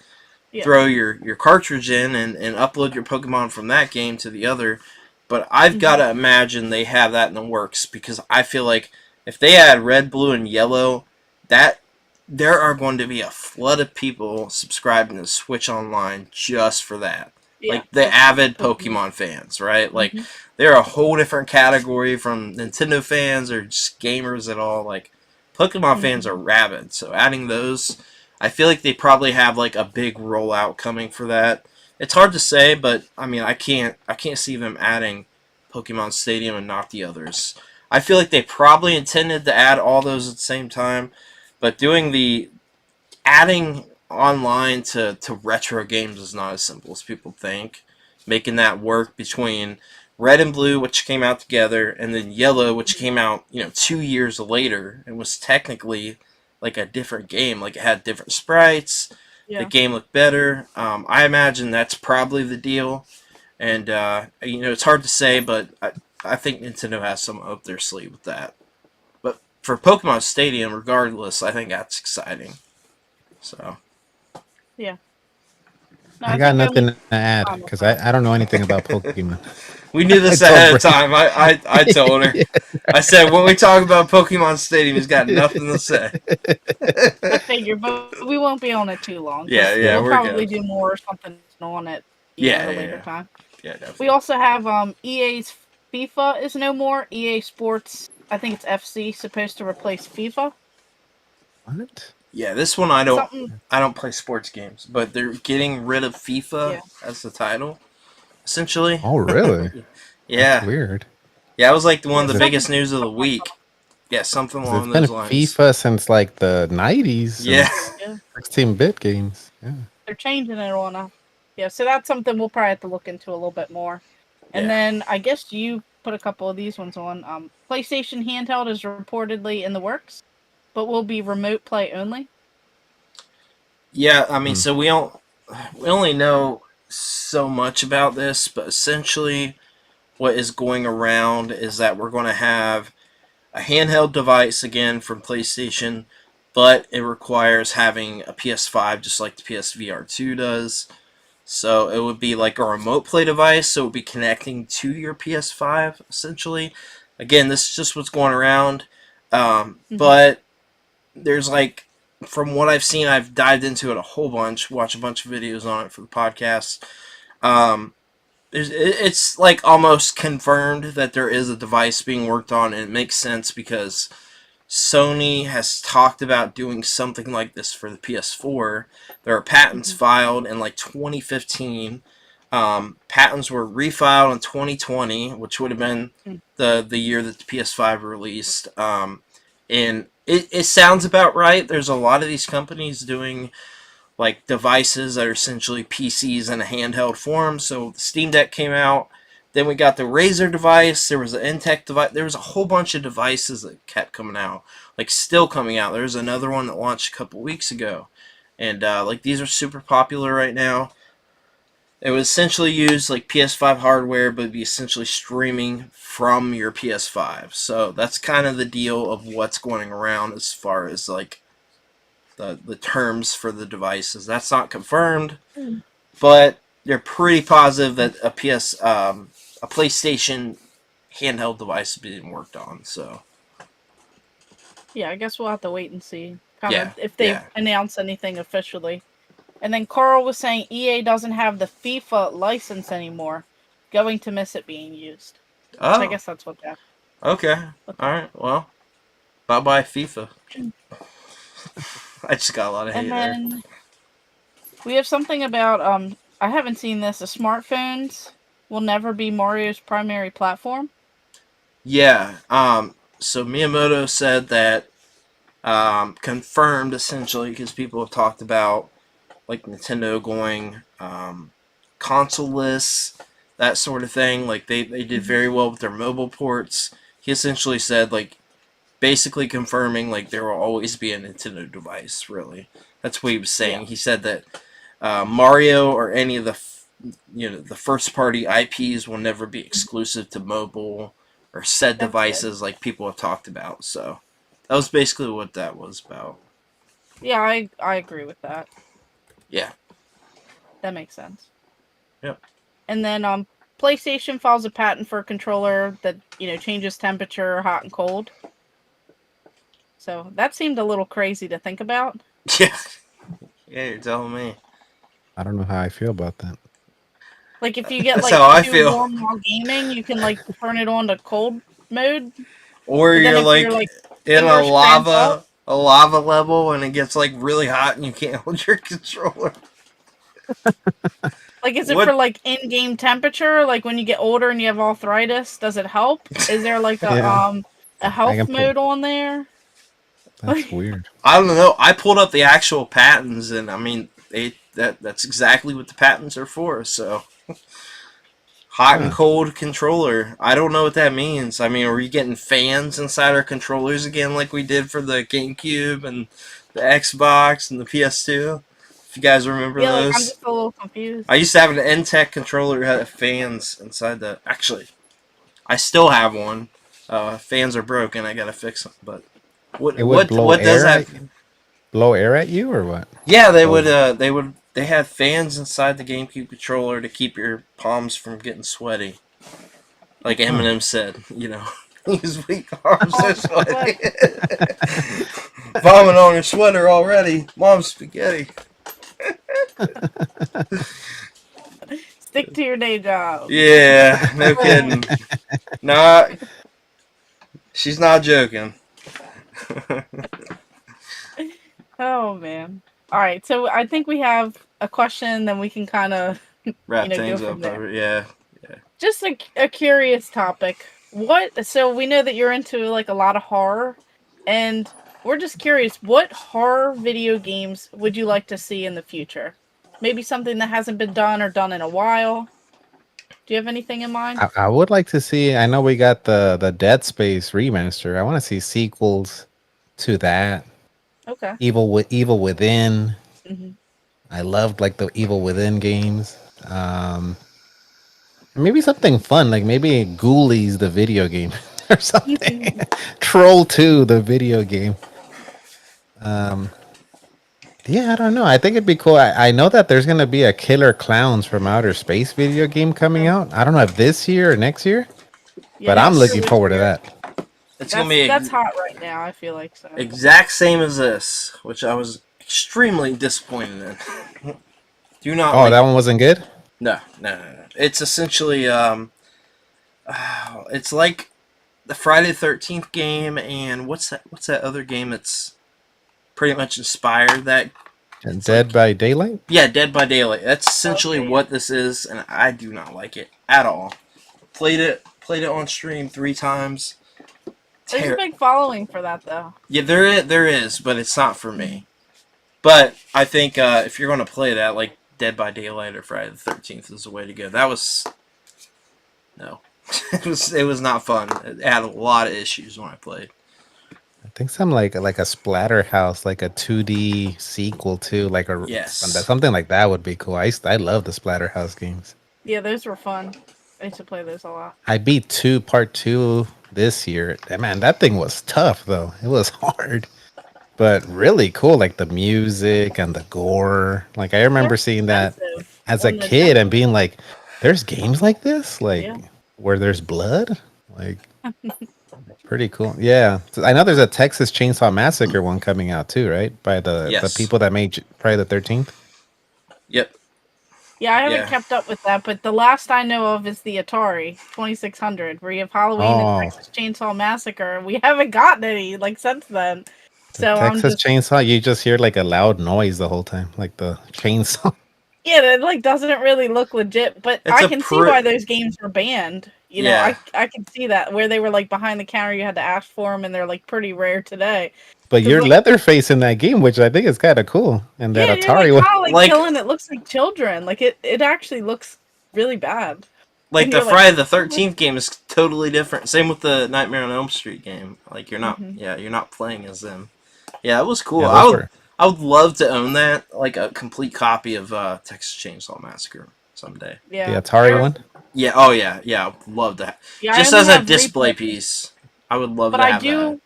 throw your cartridge in and upload your Pokemon from that game to the other. But I've got to imagine they have that in the works because I feel like if they add Red, Blue, and Yellow, that there are going to be a flood of people subscribing to Switch Online just for that. Yeah. Like the avid Pokemon fans, right? Like they're a whole different category from Nintendo fans or just gamers at all. Like Pokemon fans are rabid, so adding those, I feel like they probably have like a big rollout coming for that. It's hard to say, but I mean, I can't see them adding Pokemon Stadium and not the others. I feel like they probably intended to add all those at the same time, but doing the adding online to retro games is not as simple as people think. Making that work between Red and Blue, which came out together, and then Yellow, which came out 2 years later and was technically like a different game. Like it had different sprites. The game looked better. I imagine that's probably the deal. And it's hard to say, but I think Nintendo has some up their sleeve with that. But for Pokemon Stadium, regardless, I think that's exciting. So. Yeah. No, I got nothing to add because I don't know anything about Pokemon. We knew this ahead of time. I told her. I said, when we talk about Pokemon Stadium, he's got nothing to say. I figured, but we won't be on it too long. Yeah, we'll we're probably good. do more or something on it at a later time. Yeah, definitely. We also have EA's FIFA is no more. EA Sports, I think it's FC, supposed to replace FIFA. What? Yeah, this one I don't play sports games, but they're getting rid of FIFA as the title, essentially. Oh, really? Yeah. That's weird. Yeah, it was like one of the biggest news of the week. Yeah, something along those lines. It's been FIFA since like the 90s. Yeah. 16-bit games. Yeah. They're changing it on us. Yeah, so that's something we'll probably have to look into a little bit more. And then I guess you put a couple of these ones on. PlayStation handheld is reportedly in the works, but will be remote play only. Yeah, I mean, so we only know so much about this, but essentially what is going around is that we're going to have a handheld device again from PlayStation, but it requires having a PS5 just like the PSVR 2 does. So it would be like a remote play device, so it would be connecting to your PS5 essentially. Again, this is just what's going around, but there's like, from what I've seen, I've dived into it a whole bunch, watched a bunch of videos on it for the podcast. It's like almost confirmed that there is a device being worked on, and it makes sense because Sony has talked about doing something like this for the PS4. There are patents filed in like 2015. Patents were refiled in 2020, which would have been the year that the PS5 released. And it sounds about right. There's a lot of these companies doing like devices that are essentially PCs in a handheld form. So the Steam Deck came out. Then we got the Razer device. There was an Intech device. There was a whole bunch of devices that kept coming out. Like still coming out. There's another one that launched a couple weeks ago. And like these are super popular right now. It would essentially use like PS5 hardware, but be essentially streaming from your PS5. So that's kind of the deal of what's going around as far as like the terms for the devices. That's not confirmed, but they're pretty positive that a PlayStation handheld device is being worked on. So yeah, I guess we'll have to wait and see if they announce anything officially. And then Carl was saying EA doesn't have the FIFA license anymore. Going to miss it being used. Oh. So I guess that's what that. Okay. Alright, well. Bye-bye FIFA. I just got a lot of hate there. And then we have something about, I haven't seen this, the smartphones will never be Mario's primary platform. Yeah. So Miyamoto said that, confirmed essentially, because people have talked about like Nintendo going console-less, that sort of thing. Like they did very well with their mobile ports. He essentially said like basically confirming like there will always be a Nintendo device. Really, that's what he was saying. Yeah. He said that Mario or any of the the first-party IPs will never be exclusive to mobile or said devices like people have talked about. So that was basically what that was about. Yeah, I agree with that. Yeah. That makes sense. Yep. And then PlayStation files a patent for a controller that, changes temperature, hot and cold. So that seemed a little crazy to think about. Yeah. Yeah, you're telling me. I don't know how I feel about that. Like if you get too warm while gaming, you can like turn it on to cold mode. Or you're like in a lava a lava level and it gets like really hot and you can't hold your controller. Like, is it for like in-game temperature? Like when you get older and you have arthritis, does it help? Is there like a health mode on there? That's weird. I don't know. I pulled up the actual patents, and I mean, that's exactly what the patents are for. So, hot and cold controller. I don't know what that means. I mean, are we getting fans inside our controllers again, like we did for the GameCube and the Xbox and the PS2? If you guys remember those. Like, I'm just a little confused. I used to have an N-Tech controller that had fans inside the. Actually, I still have one. Fans are broken. I gotta fix them, but. What does that blow air at you or what? Yeah, they had fans inside the GameCube controller to keep your palms from getting sweaty. Like Eminem said, you know, his weak palms are sweaty. Vomit on your sweater already. Mom's spaghetti. Stick to your day job. Yeah, no kidding. Nah, she's not joking. Oh man! All right, so I think we have a question. Then we can kind of wrap things up. Yeah. Just a curious topic. So we know that you're into like a lot of horror, and we're just curious. What horror video games would you like to see in the future? Maybe something that hasn't been done or done in a while. Do you have anything in mind? I would like to see. I know we got the Dead Space remaster. I want to see sequels to that. Okay. Evil Within. Mm-hmm. I loved like the Evil Within games. Maybe something fun, like maybe Ghoulies the video game or something. Troll 2 the video game. Yeah, I don't know. I think it'd be cool. I know that there's gonna be a Killer Clowns from Outer Space video game coming out. I don't know if this year or next year, but I'm looking forward to that. That's hot right now. I feel like so. Exact same as this, which I was extremely disappointed in. Do not. Oh, that one wasn't good. No. It's essentially it's like the Friday the 13th game, and what's that other game that's pretty much inspired that? And Dead by Daylight? Yeah, Dead by Daylight. That's essentially what this is, and I do not like it at all. Played it on stream 3 times. There's a big following for that, though. Yeah, there is, but it's not for me. But I think if you're going to play that, like Dead by Daylight or Friday the 13th is the way to go. That was no, it was not fun. It had a lot of issues when I played. I think some like a Splatterhouse, like a 2D sequel to like something like that would be cool. I love the Splatterhouse games. Yeah, those were fun. I used to play those a lot. I beat Part 2 this year. Man, that thing was tough though. It was hard, but really cool. Like the music and the gore. Like I remember seeing that as a kid and being like, "There's games like this, like where there's blood." Like pretty cool. Yeah, I know there's a Texas Chainsaw Massacre one coming out too, right? By the people that made Friday the 13th. Yep. Yeah, I haven't kept up with that, but the last I know of is the Atari 2600, where you have Halloween and Texas Chainsaw Massacre. We haven't gotten any like since then. So Texas Chainsaw, you just hear like a loud noise the whole time, like the chainsaw. Yeah, it like doesn't really look legit, but I can see why those games were banned. You know, I can see that where they were like behind the counter, you had to ask for them, and they're like pretty rare today. But you're Leatherface in that game, which I think is kind of cool. And that Atari one, like killing it looks like children. Like it actually looks really bad. Like the Friday the 13th game is totally different. Same with the Nightmare on Elm Street game. Like you're not, you're not playing as them. Yeah, it was cool. Yeah, I would love to own that, like a complete copy of Texas Chainsaw Massacre someday. Yeah, the Atari one. Yeah. Oh yeah. I would love that. Yeah, just as a display piece, I would love to have that.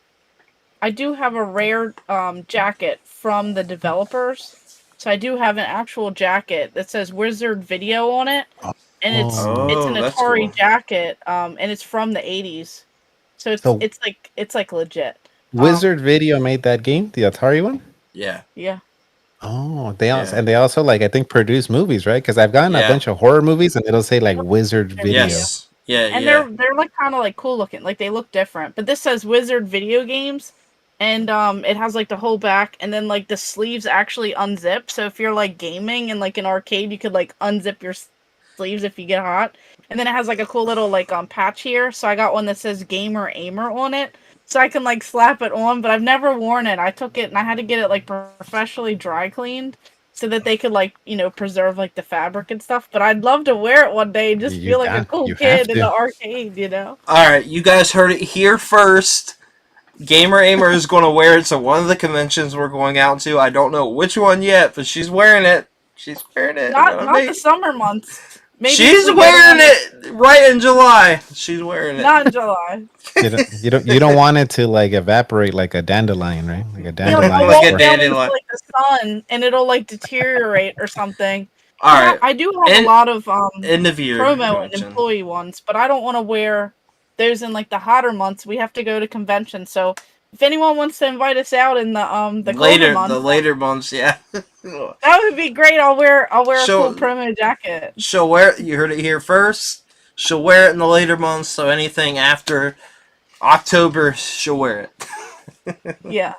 I do have a rare jacket from the developers. So I do have an actual jacket that says Wizard Video on it. And it's an Atari jacket, and it's from the 80s. So it's like legit. Wizard Video made that game, the Atari one? Yeah. Yeah. Oh, they also like I think produce movies, right? Because I've gotten a bunch of horror movies and it'll say like Wizard Video. Yes. Yeah. And they're like kind of like cool looking. Like they look different. But this says Wizard Video Games. and it has like the whole back, and then like the sleeves actually unzip. So if you're like gaming in like an arcade, you could like unzip your sleeves if you get hot. And then it has like a cool little like patch here. So I got one that says Gamer Aimer on it, so I can like slap it on. But I've never worn it. I took it and I had to get it like professionally dry cleaned so that they could like preserve like the fabric and stuff. But I'd love to wear it one day and just feel like a cool You have kid in the to. arcade. All right, you guys heard it here first. Gamer Aimer is going to wear it to one of the conventions we're going out to. I don't know which one yet, but she's wearing it. She's wearing it. Not the summer months. Maybe she's wearing it right in July. She's wearing it. Not in July. You don't want it to like evaporate like a dandelion, right? Like a dandelion. Like a dandelion. Like the sun, and it'll like deteriorate or something. All right. I do have a lot of end of year promo and employee ones, but I don't want to wear those in like the hotter months. We have to go to conventions, so if anyone wants to invite us out in the later months, yeah, that would be great. I'll wear a cool promo jacket. She'll wear. You heard it here first. She'll wear it in the later months, so anything after October, she'll wear it. Yeah.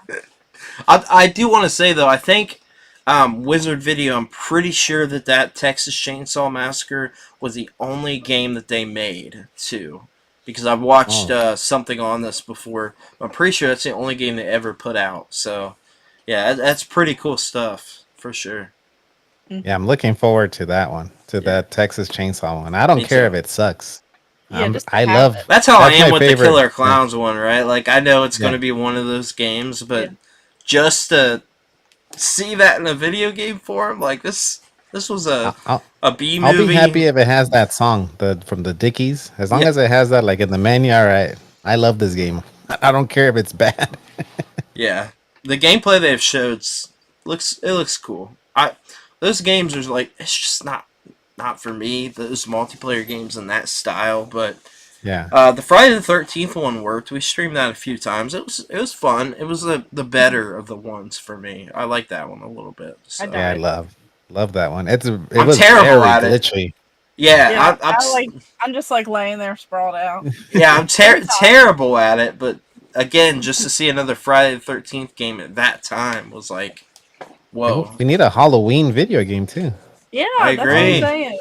I do want to say though, I think Wizard Video, I'm pretty sure that Texas Chainsaw Massacre was the only game that they made too. Because I've watched something on this before. I'm pretty sure that's the only game they ever put out. So, yeah, that's pretty cool stuff, for sure. Yeah, I'm looking forward to that one, that Texas Chainsaw one. I don't care if it sucks. Yeah, I love. That's how I am with the Killer Clowns one, right? Like, I know it's going to be one of those games, but just to see that in a video game form, like this was a B movie. I'll be happy if it has that song from the Dickies. As long as it has that like in the menu, all right. I love this game. I don't care if it's bad. Yeah, the gameplay they've showed looks cool. Those games are like, it's just not for me. Those multiplayer games in that style, but yeah. The Friday the 13th one worked. We streamed that a few times. It was fun. It was the better of the ones for me. I like that one a little bit. So. Yeah, I love that one. It I'm was terrible at glitchy. it. Yeah, I'm just like laying there sprawled out. Yeah, I'm terrible at it, but again, just to see another Friday the 13th game at that time was like, whoa. We need a Halloween video game too. Yeah, I agree. That's what I'm saying.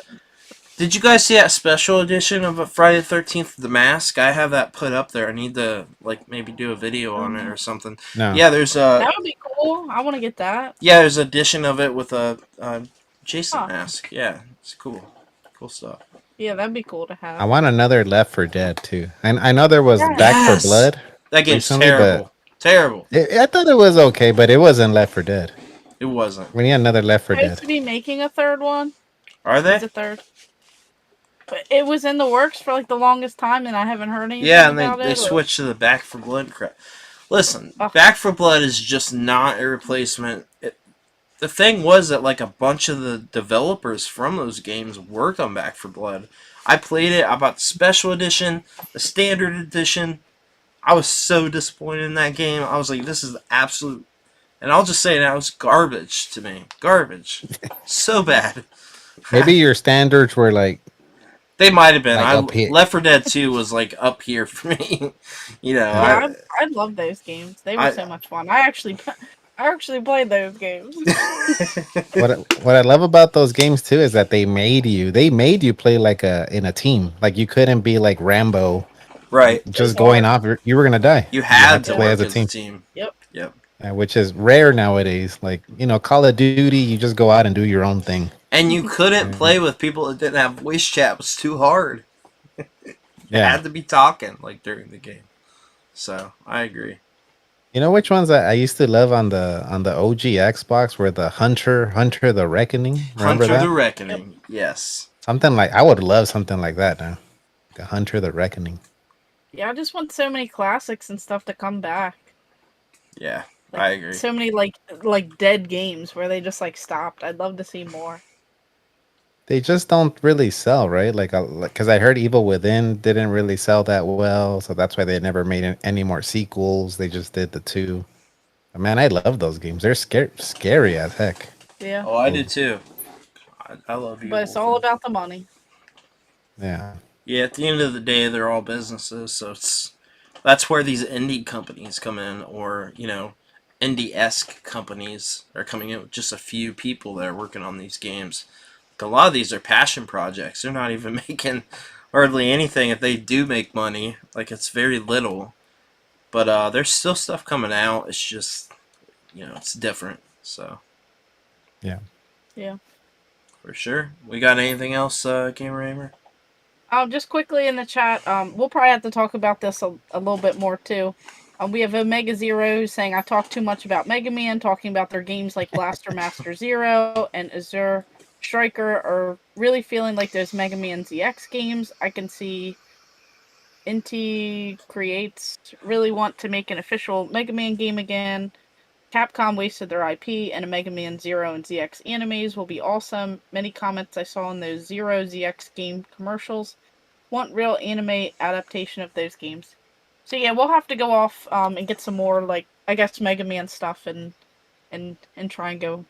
Did you guys see that special edition of Friday the 13th, The Mask? I have that put up there. I need to maybe do a video on it or something. No. Yeah, there's that would be cool. I want to get that. Yeah, there's an edition of it with a Jason mask. Yeah, it's cool. Cool stuff. Yeah, that'd be cool to have. I want another Left 4 Dead too. And I know there was Back 4 Blood. That game's terrible. Terrible. I thought it was okay, but it wasn't Left 4 Dead. It wasn't. We need another Left 4 Dead. Supposed to be making a third one. Are they? It's a third. But it was in the works for like the longest time, and I haven't heard anything. Yeah, and they switched to the Back 4 Blood crap. Listen, Back 4 Blood is just not a replacement. The thing was that like a bunch of the developers from those games worked on Back 4 Blood. I played it. I bought the special edition, the standard edition. I was so disappointed in that game. I was like, this is absolute. And I'll just say now, it's garbage to me. Garbage. So bad. Maybe your standards were like. They might have been. Like Left 4 Dead 2 was like up here for me. Yeah, I love those games. They were so much fun. I actually played those games. What I love about those games too is that they made you play like in a team. Like you couldn't be like Rambo, right? Just going off, you were gonna die. You had to play as a team. Yep. Which is rare nowadays. Like Call of Duty, you just go out and do your own thing. And you couldn't play with people that didn't have voice chat. It was too hard. You had to be talking like during the game. So I agree. You know which ones I used to love on the OG Xbox were the Hunter the Reckoning. Remember Hunter that? the Reckoning, yes. Something like I would love something like that now. The Hunter the Reckoning. Yeah, I just want so many classics and stuff to come back. Yeah, I agree. So many like dead games where they just like stopped. I'd love to see more. They just don't really sell, right? Like, because I heard Evil Within didn't really sell that well, so that's why they never made any more sequels. They just did the 2. But man, I love those games. They're scary as heck. Yeah. Oh, I did too. I love Evil. But it's all about the money. Yeah. Yeah, at the end of the day, they're all businesses, so That's where these indie companies come in, or indie-esque companies are coming in with just a few people that are working on these games. Like, a lot of these are passion projects. They're not even making hardly anything. If they do make money, like, it's very little. But there's still stuff coming out. It's just, it's different. So Yeah. Yeah. for sure. We got anything else, Gamer Aimer? Just quickly in the chat, we'll probably have to talk about this a little bit more too. We have Omega Zero saying I talk too much about Mega Man, talking about their games like Blaster Master Zero and Azure Striker are really feeling like those Mega Man ZX games. I can see Inti Creates really want to make an official Mega Man game again. Capcom wasted their IP, and a Mega Man Zero and ZX animes will be awesome. Many comments I saw in those Zero ZX game commercials want real anime adaptation of those games. So yeah, we'll have to go off and get some more, like, I guess, Mega Man stuff and try and go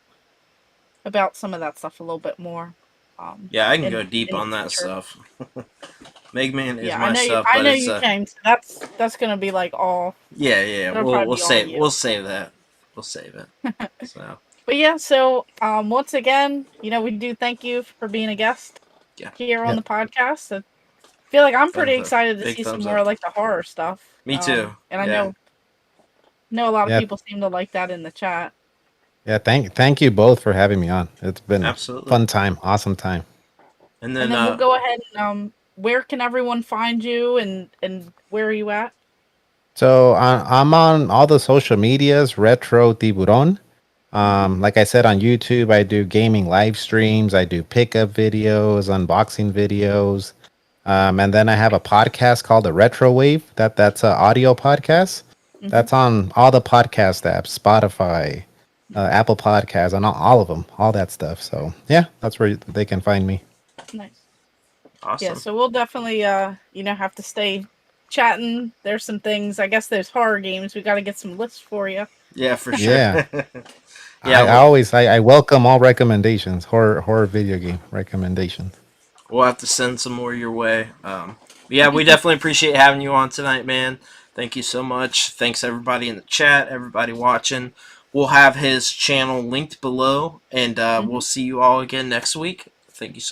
about some of that stuff a little bit more. Yeah, I can go deep in the on that future. stuff. Mega Man is Yeah, my stuff, I but know it's you can. So that's gonna be like all. yeah. It'll We'll probably we'll be all save you. that. We'll save it. So But yeah, so once again, we do thank you for being a guest here on Yeah. the podcast. I feel like I'm pretty thumbs up. excited to Big see some thumbs more up. like the horror stuff. Me too. And I Yeah. know a lot of Yeah. people seem to like that in the chat. Yeah. Thank you both for having me on. It's been a Absolutely. fun time. Awesome time. And And then then we'll go ahead and where can everyone find you and where are you at? So I'm on all the social medias, RetroTiburon. Like I said, on YouTube, I do gaming live streams. I do pickup videos, unboxing videos. And then I have a podcast called the Retro Wave. That's an audio podcast. That's on all the podcast apps, Spotify, Apple Podcasts, and all of them, all that stuff. So yeah, that's where they can find me. Nice. awesome. Yeah, so we'll definitely have to stay chatting. There's some things, I guess there's horror games. We got to get some lists for you. Yeah, for sure. Yeah. Yeah, I welcome all recommendations, horror video game recommendations. we'll have to send some more your way. Yeah, we definitely appreciate having you on tonight, man. Thank you so much. Thanks everybody in the chat, everybody watching. We'll have his channel linked below, and we'll see you all again next week. Thank you so